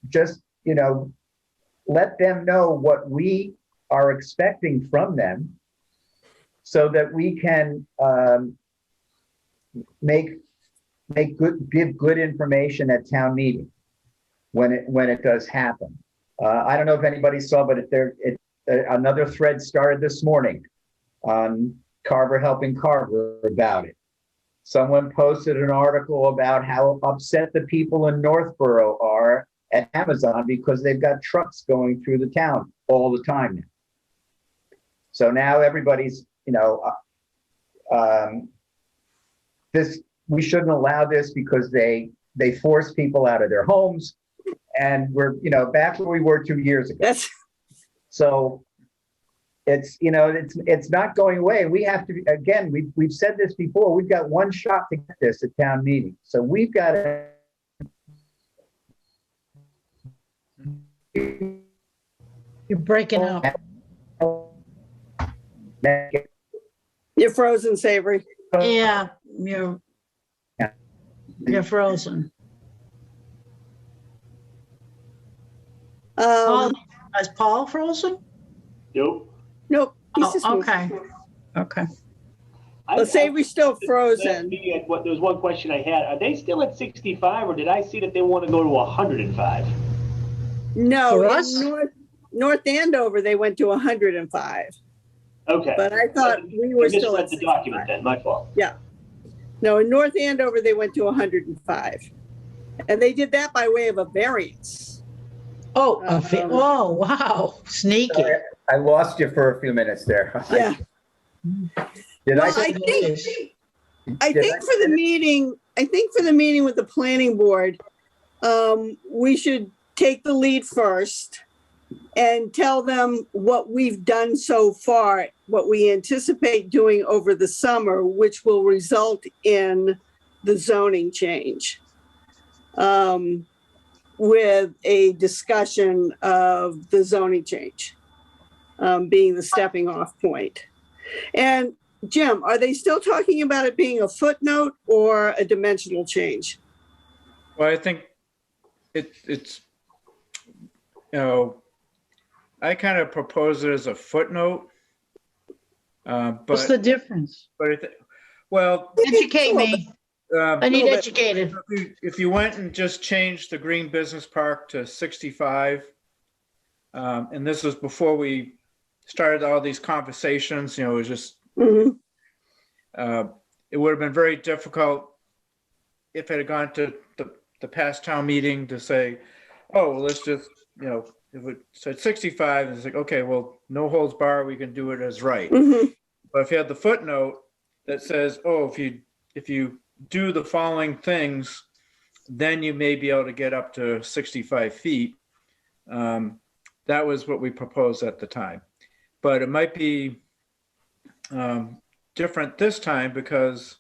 just, let them know what we are expecting from them so that we can give good information at town meeting when it does happen. I don't know if anybody saw, but another thread started this morning on Carver helping Carver about it. Someone posted an article about how upset the people in Northborough are at Amazon because they've got trucks going through the town all the time now. So now everybody's, we shouldn't allow this because they force people out of their homes, and we're, back where we were 2 years ago. Yes. So it's not going away. We have to, again, we've said this before, we've got one shot to get this at town meeting. So we've got to. You're breaking up. You're frozen, Savory. Yeah, you're frozen. Is Paul frozen? Nope. Nope. Okay. Let's say we're still frozen. There was one question I had. Are they still at 65, or did I see that they want to go to 105? No, For in us? North Andover, they went to 105. Okay. But I thought we were still at the document then, my fault. Yeah. No, in North Andover, they went to 105. And they did that by way of a variance. Oh, wow. Sneaky. Sorry, I lost you for a few minutes there. Yeah. Did I? Well, I Did think for the meeting, with the planning board, we should take the lead first and tell them what we've done so far, what we anticipate doing over the summer, which will result in the zoning change. With a discussion of the zoning change being the stepping off point. And Jim, are they still talking about it being a footnote or a dimensional change? Well, I think it's, I kind of propose it as a footnote. What's the difference? Well, Educate me. I need little bit. educated. if you went and just changed the Green Business Park to 65, and this was before we started all these conversations, it was just, Mhm. it would have been very difficult if it had gone to the past town meeting to say, oh, well, let's just, if it said 65, it's like, okay, well, no holds barred, we can do it as right. Mhm. But if you had the footnote that says, oh, if you do the following things, then you may be able to get up to 65 feet. That was what we proposed at the time. But it might be different this time because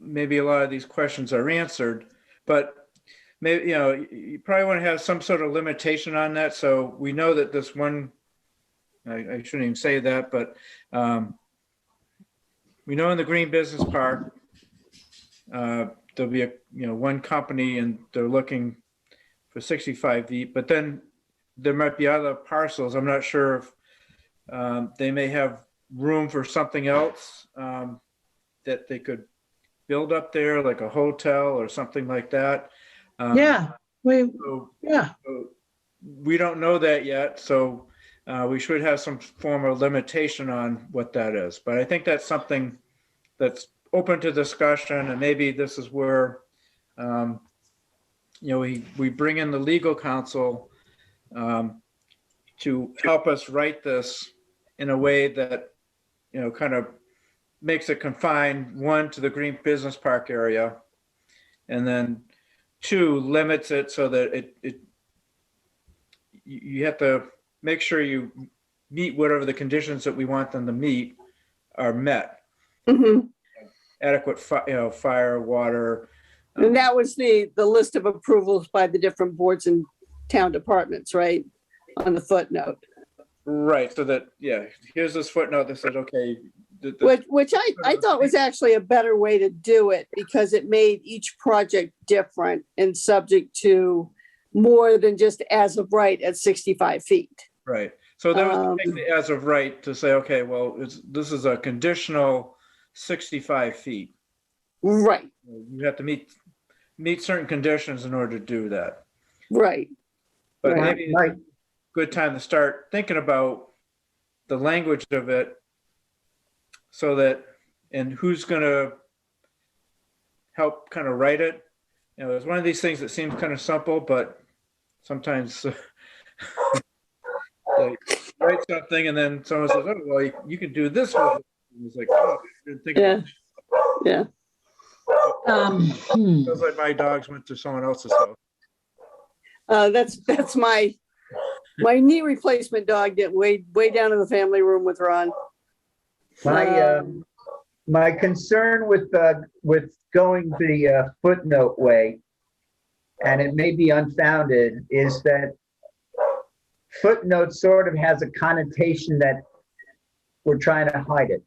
maybe a lot of these questions are answered, but maybe, you probably want to have some sort of limitation on that. So we know that this one, I shouldn't even say that, but we know in the Green Business Park, there'll be one company and they're looking for 65 feet, but then there might be other parcels. I'm not sure if they may have room for something else that they could build up there, like a hotel or something like that. Yeah, So we don't know that yet. So we should have some form of limitation on what that is. But I think that's something that's open to discussion, and maybe this is where we bring in the legal counsel to help us write this in a way that kind of makes it confined, one, to the Green Business Park area, and then two, limits it so that you have to make sure you meet whatever the conditions that we want them to meet are met. Mhm. Adequate fire, water. And that was the list of approvals by the different boards and town departments, right? On the footnote. Right. So that, here's this footnote that says, okay. Which I thought was actually a better way to do it because it made each project different and subject to more than just as of right at 65 feet. Right. So that was the as of right to say, okay, well, this is a conditional 65 feet. Right. You have to meet certain conditions in order to do that. Right. But Right. maybe it's a good time to start thinking about the language of it so that, and who's going to help kind of write it. It's one of these things that seems kind of simple, but sometimes they write something and then someone says, oh, well, you can do this with it. And it's like, oh, I didn't think about it. Yeah. Feels like my dogs went to someone else's house. That's my knee replacement dog get way down in the family room with Ron. My concern with going the footnote way, and it may be unfounded, is that footnote sort of has a connotation that we're trying to hide it.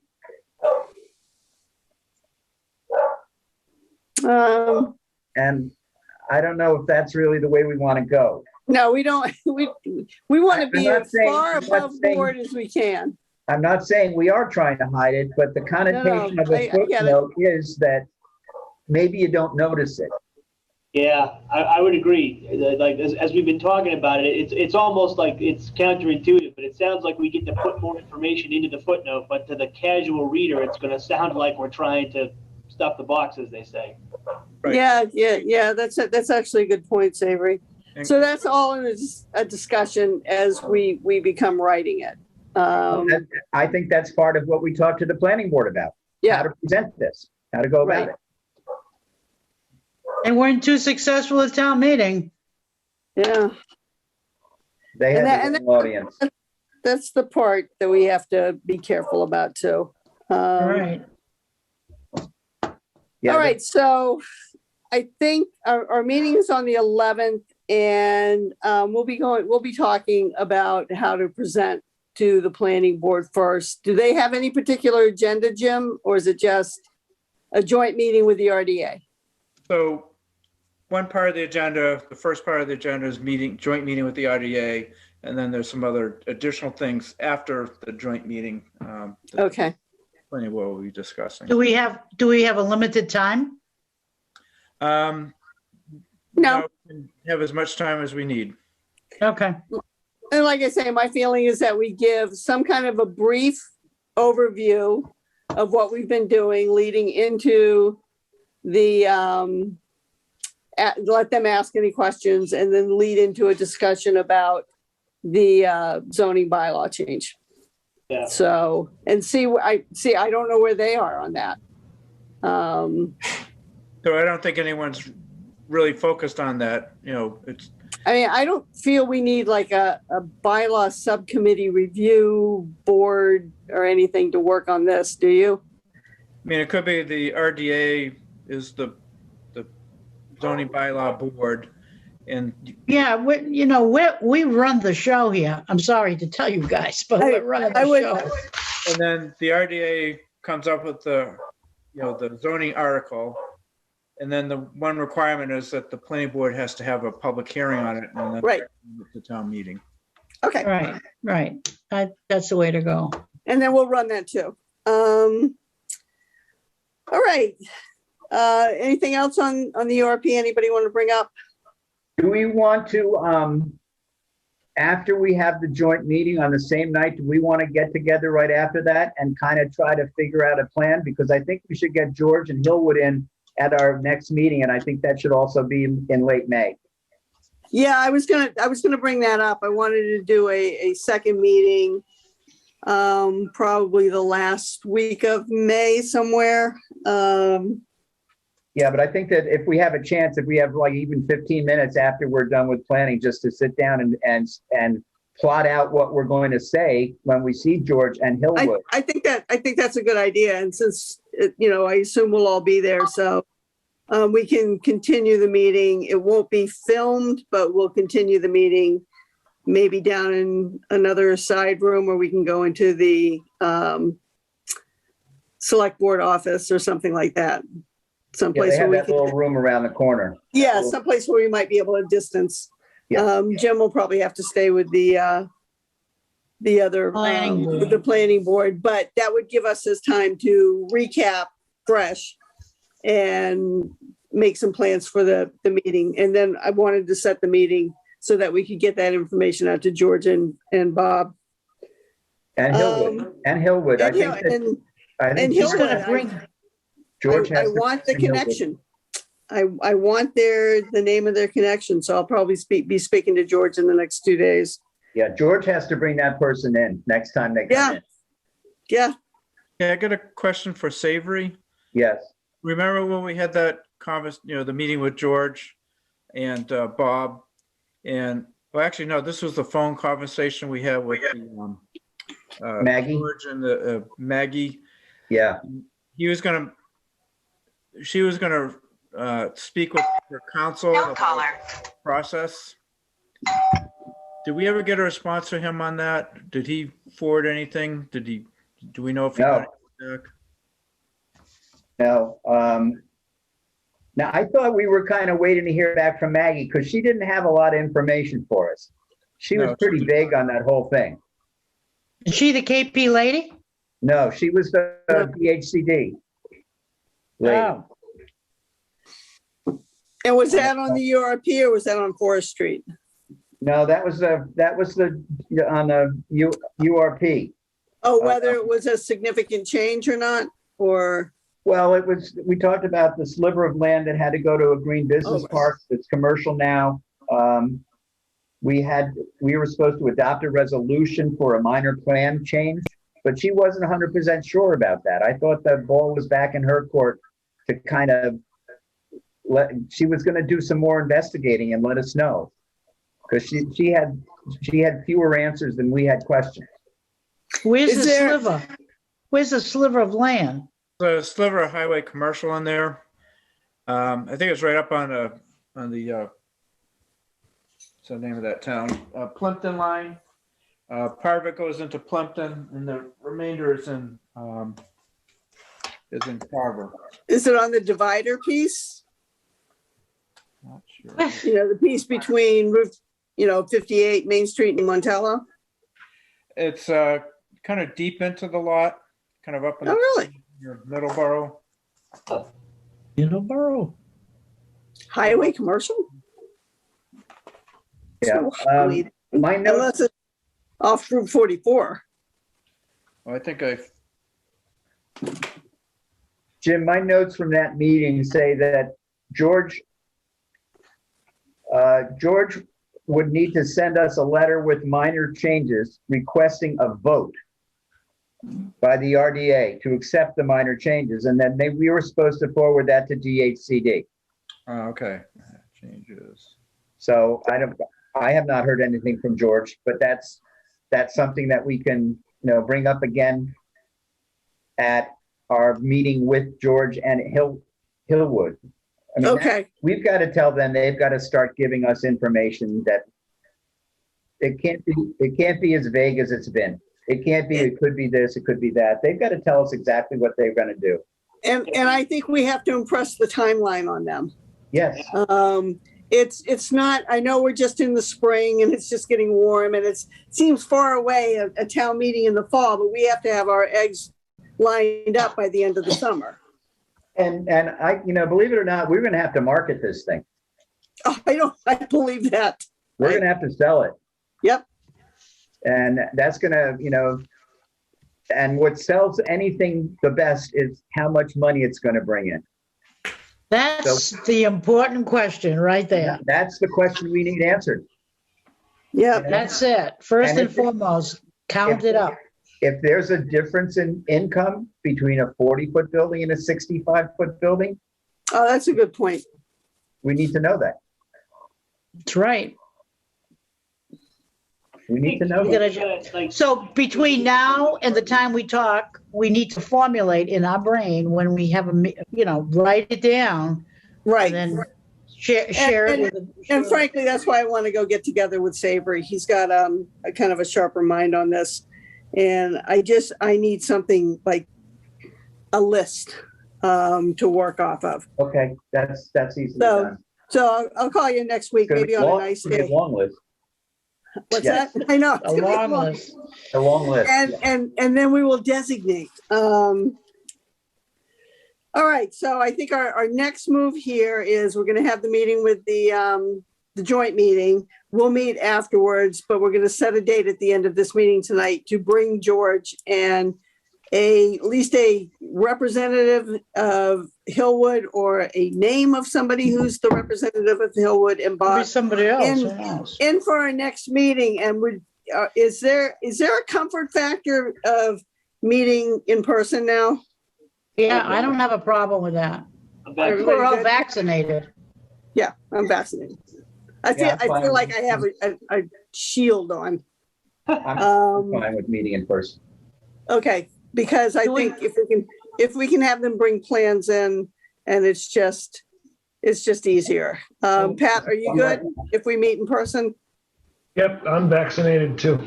And I don't know if that's really the way we want to go. No, we don't. We want to be I'm not as saying- far I'm not above saying- board as we can. I'm not saying we are trying to hide it, but the connotation of I a get it. footnote is that maybe you don't notice it. Yeah, I would agree. Like as we've been talking about it, it's almost like it's counterintuitive, but it sounds like we get to put more information into the footnote, but to the casual reader, it's going to sound like we're trying to stuff the box, as they say. Right. Yeah. That's actually a good point, Savory. So that's all in a discussion as we become writing it. I think that's part of what we talked to the planning board about. How Yeah, to present this, how to go about Right. it. They weren't too successful at town meeting. yeah. They And have that- their and own audience. That's the part that we have to be careful about too. Right. Yeah, All right, so I think our meeting is on the 11th, and we'll be talking about how to present to the planning board first. Do they have any particular agenda, Jim, or is it just a joint meeting with the RDA? So one part of the agenda, the first part of the agenda is joint meeting with the RDA. And then there's some other additional things after the joint meeting. That Okay, Planning board will be discussing. Do we have a limited time? no, We can have as much time as we need. Okay. and like I say, my feeling is that we give some kind of a brief overview of what we've been doing leading into the, let them ask any questions and then lead into a discussion about the zoning bylaw change. Yeah. So, and I don't know where they are on that. So I don't think anyone's really focused on that. I mean, I don't feel we need like a bylaw subcommittee review board or anything to work on this, do you? I mean, it could be the RDA is the zoning bylaw board, and Yeah, we run the show here. I'm sorry to tell you guys, but we're running I the would- show. then the RDA comes up with the zoning article. And then the one requirement is that the planning board has to have a public hearing on it and then Right. the town meeting. Okay, Right. That's the way to go. and then we'll run that too. All right. Anything else on the URP anybody want to bring up? Do we want to, after we have the joint meeting on the same night, do we want to get together right after that and kind of try to figure out a plan? Because I think we should get George and Hillwood in at our next meeting, and I think that should also be in late May. Yeah, I was gonna bring that up. I wanted to do a second meeting, probably the last week of May somewhere. Yeah, but I think that if we have a chance, if we have like even 15 minutes after we're done with planning, just to sit down and plot out what we're going to say when we see George and Hillwood. I think that's a good idea. And since, I assume we'll all be there, so we can continue the meeting. It won't be filmed, but we'll continue the meeting maybe down in another side room, or we can go into the select board office or something like that. Yeah, Someplace they have where we that little room around the corner. yeah, someplace where we might be able to distance. Yeah. Jim will probably have to stay with the other, Planning board. with the planning board, but that would give us this time to recap fresh and make some plans for the meeting. And then I wanted to set the meeting so that we could get that information out to George and Bob. And Hillwood, and Hillwood. I think that, I think Hillwood, gonna bring- George I has to want the bring Hillwood. connection. I want the name of their connection, so I'll probably be speaking to George in the next 2 days. Yeah, George has to bring that person in next time they come in. Yeah, Yeah, I got a question for Savory. Yes. Remember when we had that the meeting with George and Bob? And, well, actually, no, this was the phone conversation we had with Maggie? George and Maggie. Yeah. She was gonna speak with her counsel about the process. Did we ever get a response from him on that? Did he forward anything? Do we know if he got it back? No. Now, I thought we were kind of waiting to hear back from Maggie because she didn't have a lot of information for us. She was No, she pretty didn't. vague on that whole thing. Is she the KP lady? No, she was the DHCD. lady. Oh, and was that on the URP or was that on Forest Street? No, that was on the URP. Oh, whether it was a significant change or not, or, Well, we talked about the sliver of land that had to go to a green business Oh. park. It's commercial now. we were supposed to adopt a resolution for a minor plan change, but she wasn't 100% sure about that. I thought the ball was back in her court to kind of she was going to do some more investigating and let us know, because she had fewer answers than we had questions. Where's the sliver? Where's the sliver of land? The sliver of highway commercial in there. I think it's right up on the what's the name of that town? Plimpton line. Part of it goes into Plimpton, and the remainder is in Carver. Is it on the divider piece? Not sure. You know, the piece between Route, 58 Main Street and Montello? It's kind of deep into the lot, kind of up in your Middleborough. Middleborough. Highway commercial? Yeah. My notes. Unless it's off Route 44. Well, I think Jim, my notes from that meeting say that George would need to send us a letter with minor changes requesting a vote by the RDA to accept the minor changes. And then we were supposed to forward that to DHCD. okay. Changes. So I have not heard anything from George, but that's something that we can, bring up again at our meeting with George and Hillwood. I mean, Okay. we've got to tell them they've got to start giving us information that it can't be as vague as it's been. It can't be, it could be this, it could be that. They've got to tell us exactly what they're going to do. And I think we have to impress the timeline on them. Yes. It's not, I know we're just in the spring and it's just getting warm and it seems far away, a town meeting in the fall, but we have to have our eggs lined up by the end of the summer. And I, believe it or not, we're going to have to market this thing. Oh, I believe that. We're going to have to sell it. Yep. And that's going to, and what sells anything the best is how much money it's going to bring in. That's the important question right there. That's the question we need answered. Yeah. That's it. First and if- foremost, count it up. If there's a difference in income between a 40-foot building and a 65-foot building, Oh, that's a good point. we need to know that. That's right. We need to know We that. gotta- So between now and the time we talk, we need to formulate in our brain when we have write it down Right. and then share it with. And frankly, that's why I want to go get together with Savory. He's got a kind of a sharper mind on this. And I need something like a list to work off of. Okay, that's easily done. So I'll call you next week, It's gonna maybe be on a long- nice it's gonna be day. a long list. What's Yes. that? I know. A long list. A long list. And then we will designate. All right, so I think our next move here is we're going to have the meeting with the joint meeting. We'll meet afterwards, but we're going to set a date at the end of this meeting tonight to bring George and at least a representative of Hillwood or a name of somebody who's the representative of Hillwood and Maybe Bob somebody else. in- Who knows? in for our next meeting. And is there a comfort factor of meeting in person now? Yeah, I don't have a problem with that. I'm back. We're all good? vaccinated. Yeah, I'm vaccinated. I Yeah, I'm feel fine. like I have a shield on. I'm fine with meeting in person. Okay, because I Do we- think if we can have them bring plans in, and it's just easier. Pat, are you good if we meet in person? Yep, I'm vaccinated too.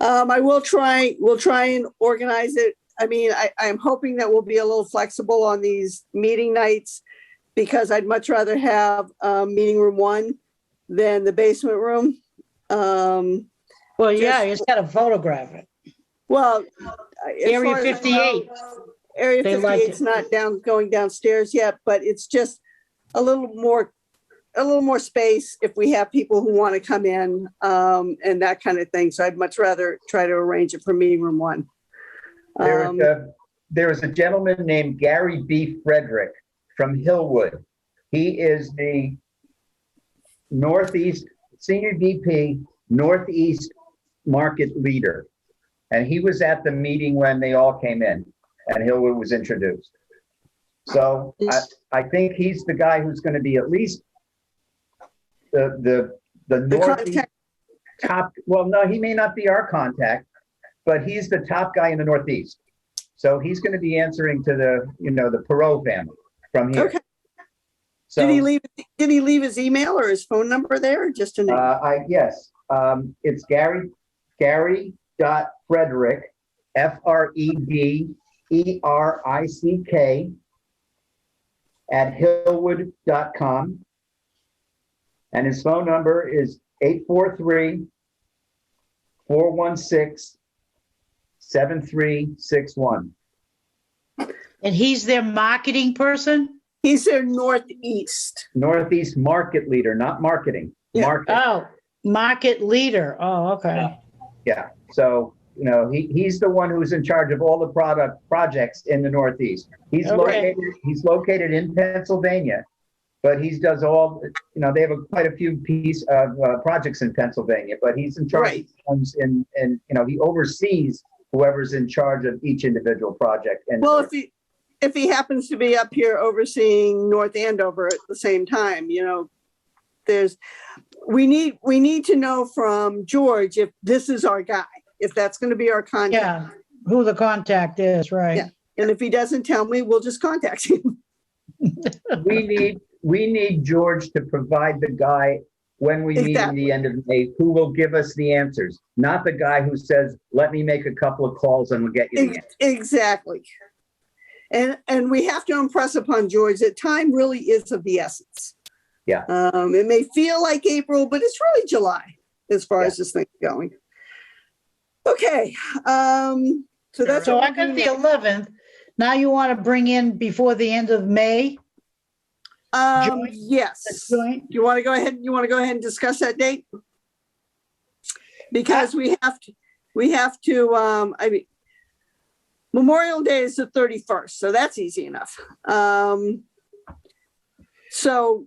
We'll try and organize it. I mean, I'm hoping that we'll be a little flexible on these meeting nights because I'd much rather have meeting room 1 than the basement room. Well, yeah, you just got to photograph it. Well, as Area far as I 58. know, Area They like 58's not going downstairs yet, but it's just a little more space if we have people who want to come in and that kind of thing. So I'd much rather try to arrange it for meeting room 1. There was a gentleman named Gary B. Frederick from Hillwood. He is the northeast Senior VP, Northeast Market Leader. And he was at the meeting when they all came in and Hillwood was introduced. So I think he's the guy who's going to be at least the Northeast top. Well, no, he may not be our contact, but he's the top guy in the Northeast. So he's going to be answering to the Perot family from here. Okay. So, did he leave his email or his phone number there, or just a name? Yes. It's Gary.Frederick, FREDERICK at hillwood.com. And his phone number is 843-416-7361. And he's their marketing person? He's their Northeast market leader, not marketing. Yeah. Market. Oh, market leader. Oh, okay. Yeah. So, he's the one who's in charge of all the projects in the Northeast. He's located in Pennsylvania, but he does all, they have quite a few projects in Pennsylvania, but he's in charge of ones and he oversees whoever's in charge of each individual project. And well, if he happens to be up here overseeing North Andover at the same time, we need to know from George if this is our guy, if that's going to be our contact. Yeah, who the contact is, right? Yeah. And if he doesn't tell me, we'll just contact him. We need George to provide the guy when we meet in the end of May who will give us the answers, not the guy who says, let me make a couple of calls and we'll get you the answer. Exactly. And we have to impress upon George that time really is of the essence. Yeah. It may feel like April, but it's really July as far as this thing's going. Okay. So I got the 11th. Now you want to bring in before the end of May? Yes. Do you want to go ahead? And discuss that date? Because we have to. Memorial Day is the 31st, so that's easy enough. So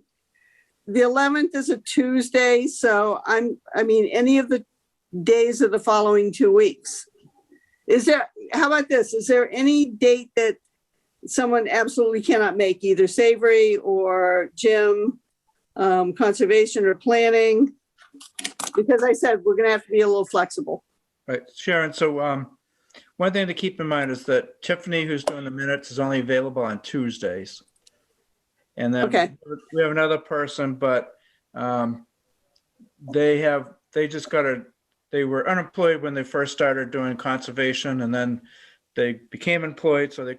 the 11th is a Tuesday, so any of the days of the following 2 weeks. How about this? Is there any date that someone absolutely cannot make, either Savory or Jim, conservation or planning? Because I said we're going to have to be a little flexible. Right, Sharon. So one thing to keep in mind is that Tiffany, who's doing the minutes, is only available on Tuesdays. And then we have another person, but they were unemployed when they first started doing conservation, and then they became employed, so they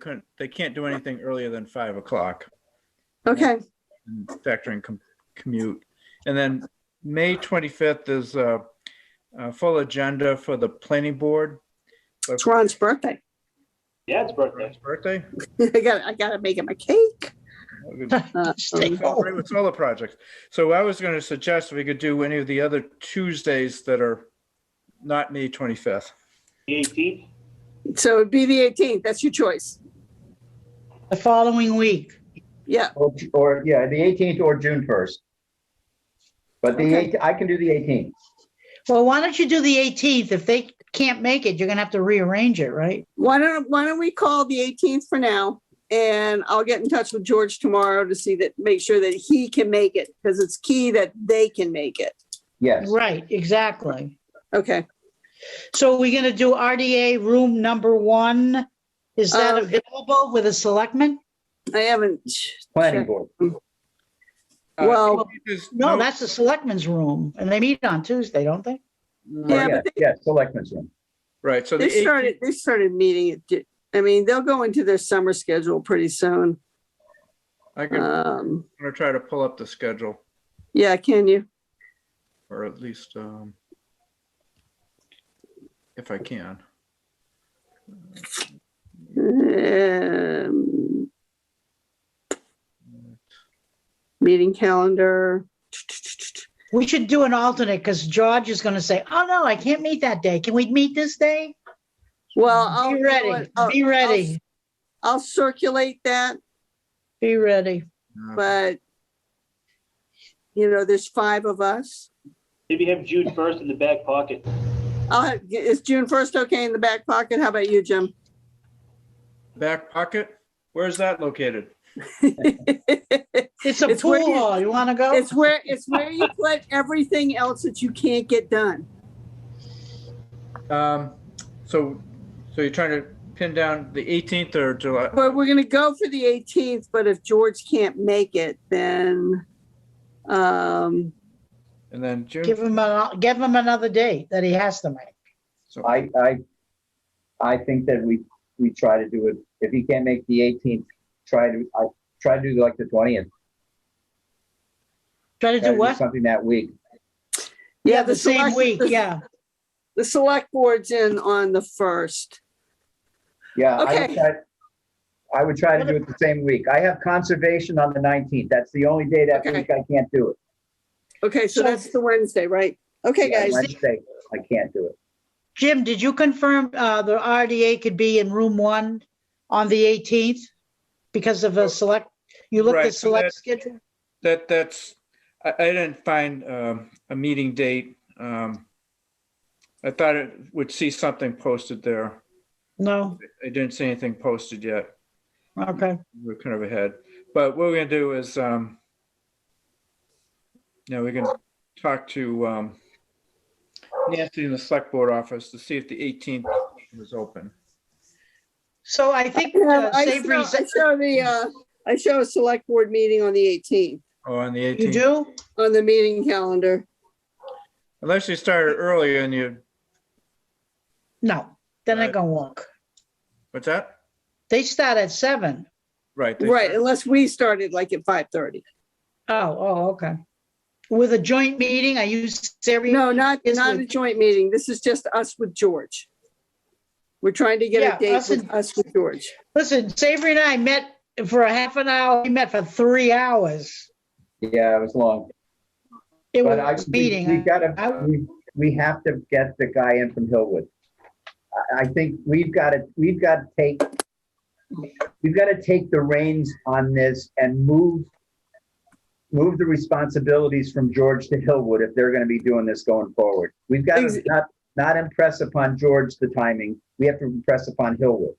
can't do anything earlier than 5 o'clock. Okay. Factoring commute. And then May 25th is a full agenda for the planning board. It's Ron's birthday. Yeah, it's birthday. Ron's birthday. I gotta make him a cake. With all the projects. So I was going to suggest we could do any of the other Tuesdays that are not May 25th. The 18th? So it'd be the 18th. That's your choice. The following week. Yeah. Or the 18th or June 1st. But I can do the 18th. Well, why don't you do the 18th? If they can't make it, you're going to have to rearrange it, right? Why don't we call the 18th for now? And I'll get in touch with George tomorrow to make sure that he can make it, because it's key that they can make it. Yes. Right, exactly. Okay. So we're going to do RDA room number 1. Is that available with a selectman? I haven't. Planning board. Well, no, that's the selectman's room, and they meet on Tuesday, don't they? Selectman's room. Right. So they started meeting it. They'll go into their summer schedule pretty soon. I'm going to try to pull up the schedule. Yeah, can you? Or at least, if I can. Meeting calendar. We should do an alternate, because George is going to say, oh, no, I can't meet that day. Can we meet this day? Well, be ready. Be ready. I'll circulate that. Be ready. But, there's 5 of us. Maybe have June 1st in the back pocket. Is June 1st okay in the back pocket? How about you, Jim? Back pocket? Where's that located? It's a It's where pool you- hall. You want to go? It's where you put everything else that you can't get done. So you're trying to pin down the 18th or July? But we're gonna go for the 18th, but if George can't make it, then, And then June. Give him another date that he has to make. So I think that we try to do it, if he can't make the 18th, try to do like the 20th. Try to Try do to what? something that week. Yeah, the same select- week, yeah. The select board's in on the 1st. Yeah, Okay. I would try to do it the same week. I have conservation on the 19th. That's the only day that Okay. week I can't do it. Okay, so So- that's the Wednesday, right? Okay, Yeah, guys. Wednesday, I can't do it. Jim, did you confirm the RDA could be in room 1 on the 18th? Because of a select, you looked Right, at so select that- schedule? that's, I didn't find a meeting date. I thought it would see something posted there. No? I didn't see anything posted yet. Okay. We're kind of ahead. But what we're gonna do is, we can talk to Nancy in the select board office to see if the 18th was open. So I think Savory's, I show a select board meeting on the 18th Oh, on the you 18th? do? on the meeting calendar. Unless you started earlier and you, No, that ain't Right. gonna work. what's that? They start at 7. Right. Right, unless we started like at 5:30. Oh, okay. With a joint meeting, I use Savory. No, not is a with- joint meeting. This is just us with George. We're trying to get Yeah, a date us with and- us with George. Listen, Savory and I met for a half an hour. We met for 3 hours. Yeah, it was long. It But was a meeting. we have to get the guy in from Hillwood. I think we've got to take the reins on this and move the responsibilities from George to Hillwood if they're going to be doing this going forward. We've got to not impress upon George the timing. We have to impress upon Hillwood.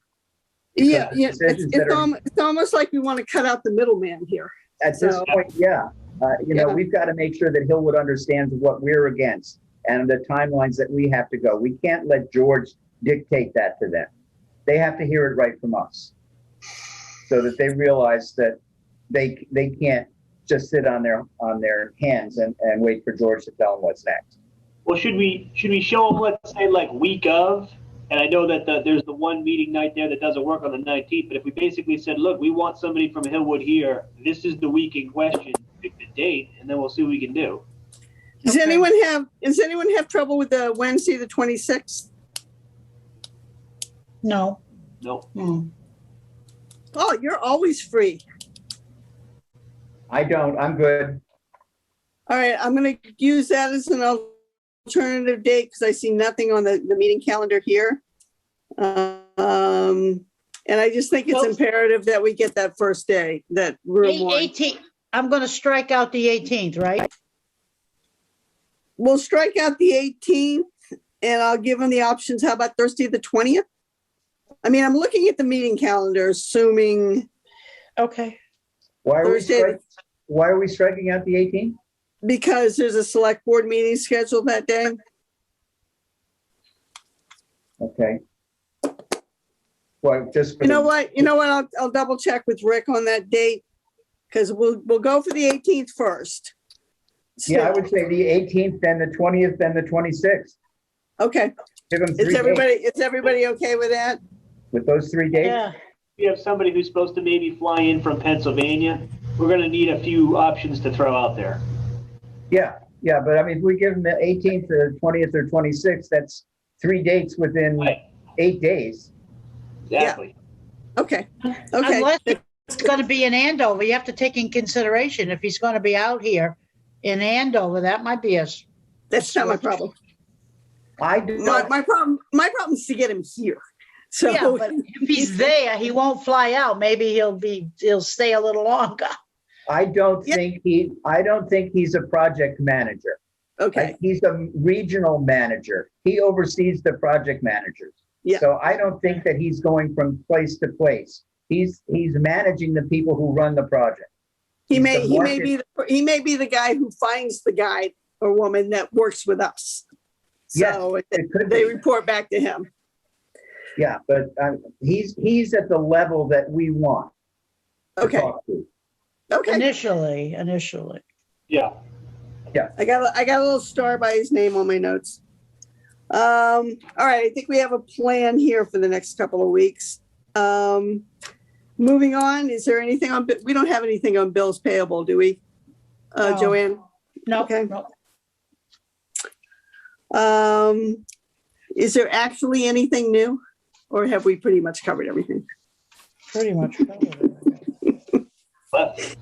Yeah, the yeah, decisions that are- it's almost like we want to cut out the middleman here. At this So- point, yeah. Yeah. We've got to make sure that Hillwood understands what we're against and the timelines that we have to go. We can't let George dictate that to them. They have to hear it right from us so that they realize that they can't just sit on their hands and wait for George to tell them what's next. Well, should we show them, let's say, like week of? And I know that there's the one meeting night there that doesn't work on the 19th, but if we basically said, look, we want somebody from Hillwood here, this is the week in question, pick the date, and then we'll see what we can do. Does Okay. anyone have trouble with the Wednesday, the 26th? No. No. Mm. Oh, you're always free. I don't. I'm good. All right, I'm gonna use that as an alternative date because I see nothing on the meeting calendar here. And I just think it's Well- imperative that we get that first day, that room one. 18th. I'm going to strike out the 18th, right? We'll strike out the 18th and I'll give them the options. How about Thursday, the 20th? I mean, I'm looking at the meeting calendar, assuming, Okay. Why are Thursday. we striking out the 18th? because there's a select board meeting scheduled that day. Okay. Well, just for You know what? I'll double check with Rick on that date. Because we'll go for the 18th first. Yeah, I would say the 18th, then the 20th, then the 26th. Okay. Give them Is 3 days. everybody okay with that? With those 3 days? Yeah. We have somebody who's supposed to maybe fly in from Pennsylvania. We're going to need a few options to throw out there. Yeah, but I mean, if we give them the 18th or 20th or 26th, that's 3 dates within Right. 8 days. Exactly. Okay. Okay. Unless it's going to be in Andover, you have to take in consideration if he's going to be out here in Andover, that might be That's not my problem. I do My not, problem is to get him here. So Yeah, but if he's there, he won't fly out. Maybe he'll stay a little longer. I don't Yeah. think he's a project manager. Okay, He's a regional manager. He oversees the project managers. Yeah. So I don't think that he's going from place to place. He's managing the people who run the project. he He's may the be the guy who finds the guy or woman that works with us. Yes, So it could they be. report back to him. Yeah, but he's at the level that we want to Okay, talk to. okay. Initially. Yeah. I got a little star by his name on my notes. All right, I think we have a plan here for the next couple of weeks. Moving on, is there anything on, we don't have anything on bills payable, do we? No. Joanne? No, Okay. no. Is there actually anything new? Or have we pretty much covered everything? Pretty much covered it. But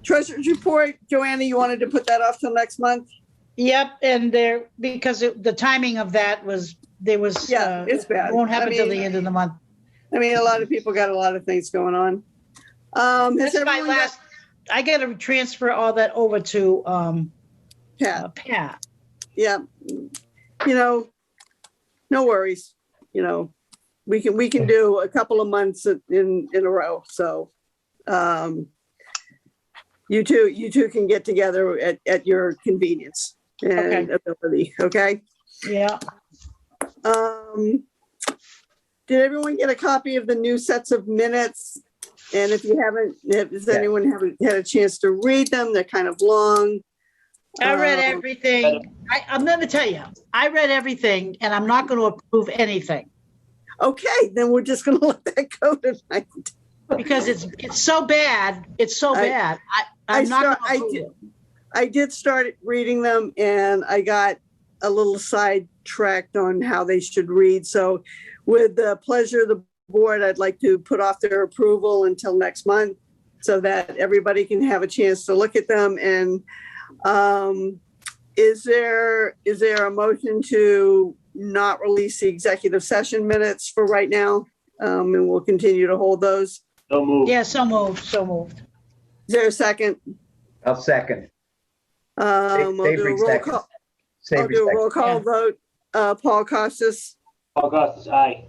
Treasurer's report, Joanna, you wanted to put that off till next month? Yep, and because the timing of that was, Yeah, it's bad. It won't happen I till mean- the end of the month. I mean, a lot of people got a lot of things going on. Has That's my everyone got- last, I gotta transfer all that over to Yeah, Pat. yeah. No worries. We can do a couple of months in a row. So, you two can get together at your convenience and ability. Okay. Yeah. Did everyone get a copy of the new sets of minutes? And if you haven't, does anyone haven't had a chance to read them? They're kind of long. I read everything. I'm gonna tell you, I read everything and I'm not gonna approve anything Okay, then we're just gonna let that go tonight. because it's so bad. It's so bad. I'm not gonna approve it. I did start reading them and I got a little sidetracked on how they should read. So with the pleasure of the board, I'd like to put off their approval until next month so that everybody can have a chance to look at them. And is there a motion to not release the executive session minutes for right now? And we'll continue to hold those. don't move. Yeah, so moved. Is there a second? I'll second. I'll do a Savory roll seconds. call. Savory I'll do a seconds. roll call vote. Paul Costas, Augustus, aye.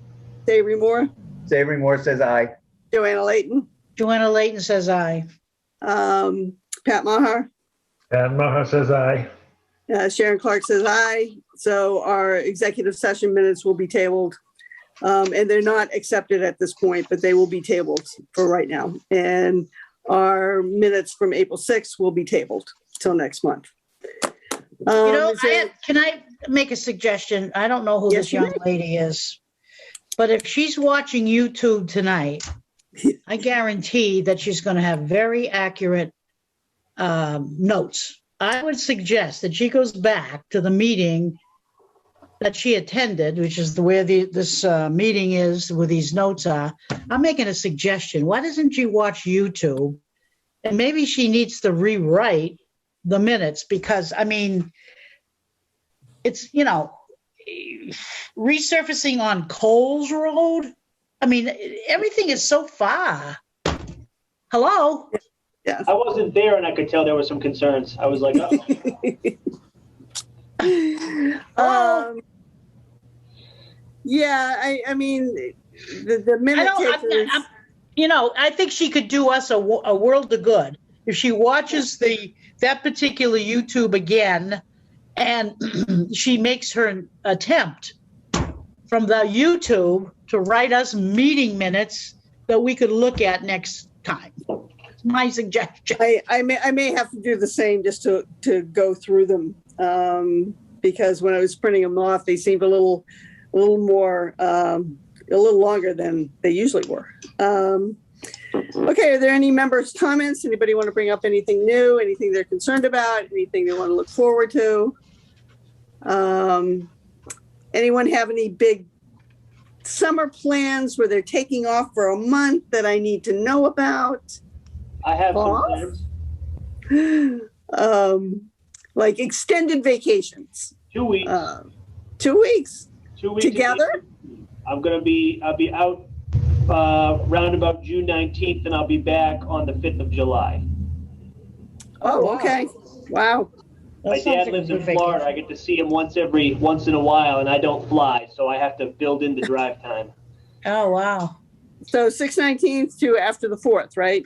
Savory Moore, Savory Moore says aye. Joanna Layton, Joanna Layton says aye. Pat Maher, Pat Maher says aye. Sharon Clark says aye. So our executive session minutes will be tabled. And they're not accepted at this point, but they will be tabled for right now. And our minutes from April 6th will be tabled till next month. Can I make a suggestion? I don't know who Yes, this you young lady is, but if she's watching YouTube tonight, I guarantee that she's going to have very accurate notes. I would suggest that she goes back to the meeting that she attended, which is where this meeting is, where these notes are. I'm making a suggestion. Why doesn't she watch YouTube? And maybe she needs to rewrite the minutes because, I mean, it's, resurfacing on Coles Road. I mean, everything is so far. Hello? I wasn't there and I could tell there were some concerns. I was like, oh. Yeah, I mean, the minute takers. I think she could do us a world of good if she watches that particular YouTube again and she makes her attempt from the YouTube to write us meeting minutes that we could look at next time. It's my suggestion. I may have to do the same just to go through them because when I was printing them off, they seemed a little more, a little longer than they usually were. Okay, are there any members' comments? Anybody want to bring up anything new, anything they're concerned about, anything they want to look forward to? Anyone have any big summer plans where they're taking off for a month that I need to know about? I have some Off? plans. Like extended vacations. 2 weeks. 2 weeks 2 weeks. together? I'll be out round about June 19th and I'll be back on the 5th of July. Oh, wow. okay. Wow. My dad lives in Florida. I get to see him once in a while, and I don't fly, so I have to build in the drive time. Oh, wow. So 6/19 to after the 4th, right?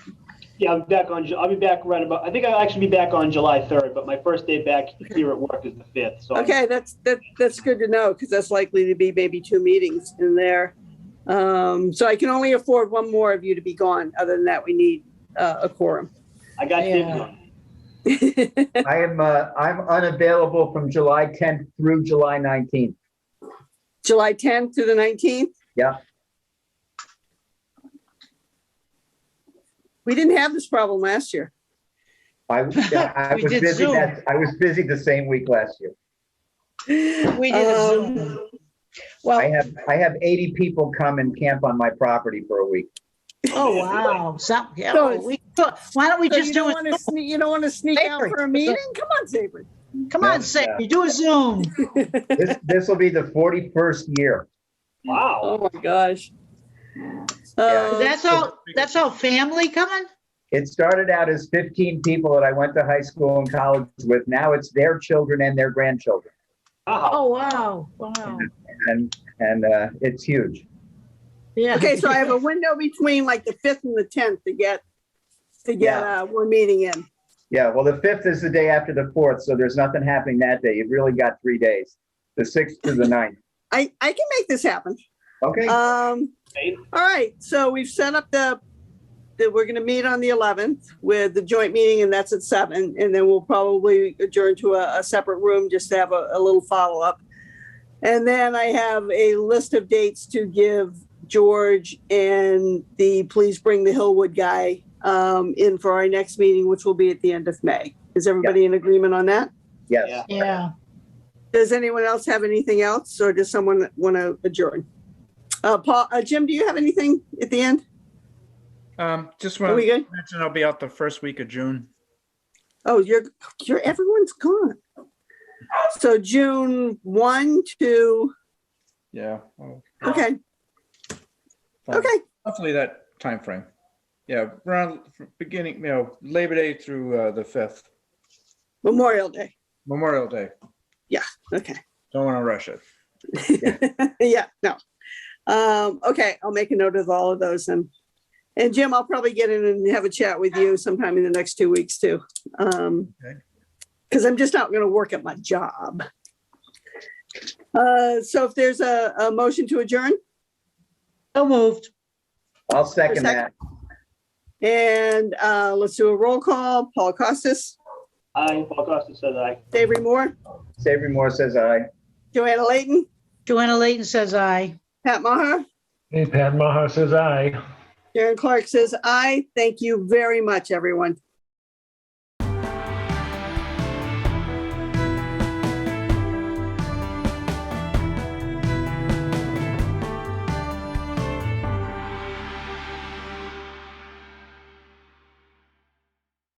Yeah, I'll be back right about, I think I'll actually be back on July 3rd, but my first day back here at work is the 5th, so. Okay, that's good to know, because that's likely to be maybe 2 meetings in there. So I can only afford one more of you to be gone. Other than that, we need a quorum. I got dibs on it. I'm unavailable from July 10th through July 19th. July 10th through the 19th? Yeah. We didn't have this problem last year. I We was did busy. Zoom. I was busy the same week last year. We did a Zoom. Well, I have 80 people come and camp on my property for a week. oh, wow. Yeah, So it's- why don't we So just you do don't it? want to sneak, you don't want to sneak out Savory. for a meeting? Come on, Savory. Come on, say, do a Zoom. This will be the 41st year. Wow. Oh my gosh. That's all family coming? It started out as 15 people that I went to high school and college with. Now it's their children and their grandchildren. Wow. Oh, wow, wow. And it's huge. Yeah. Okay, so I have a window between like the 5th and the 10th to get one meeting in. Yeah, well, the 5th is the day after the 4th, so there's nothing happening that day. You've really got 3 days, the 6th to the 9th. I can make this happen. Okay. All right, so we've set up that we're going to meet on the 11th with the joint meeting, and that's at 7, and then we'll probably adjourn to a separate room just to have a little follow-up. And then I have a list of dates to give George and the Please Bring the Hillwood guy in for our next meeting, which will be at the end of May. Is everybody in agreement on that? Yes. Yeah. Yeah. Does anyone else have anything else, or does someone want to adjourn? Jim, do you have anything at the end? Just Are want we to good? mention I'll be out the first week of June. Oh, you're everyone's gone. So June 1 to, Yeah. Oh, okay, fine. okay. Hopefully that time frame. Yeah, around beginning, Labor Day through the 5th, Memorial Day. Memorial Day. Okay. Don't want to rush it. Yeah, no. Okay, I'll make a note of all of those. And Jim, I'll probably get in and have a chat with you sometime in the next 2 weeks too. Because I'm just not going to work at my job. So if there's a motion to adjourn, So moved. I'll second that. and let's do a roll call. Paul Costas, Aye, Paul Costa says aye. Savory Moore, Savory Moore says aye. Joanna Layton, Joanna Layton says aye. Pat Maher, Hey, Pat Maher says aye. Darren Clark says aye. Thank you very much, everyone.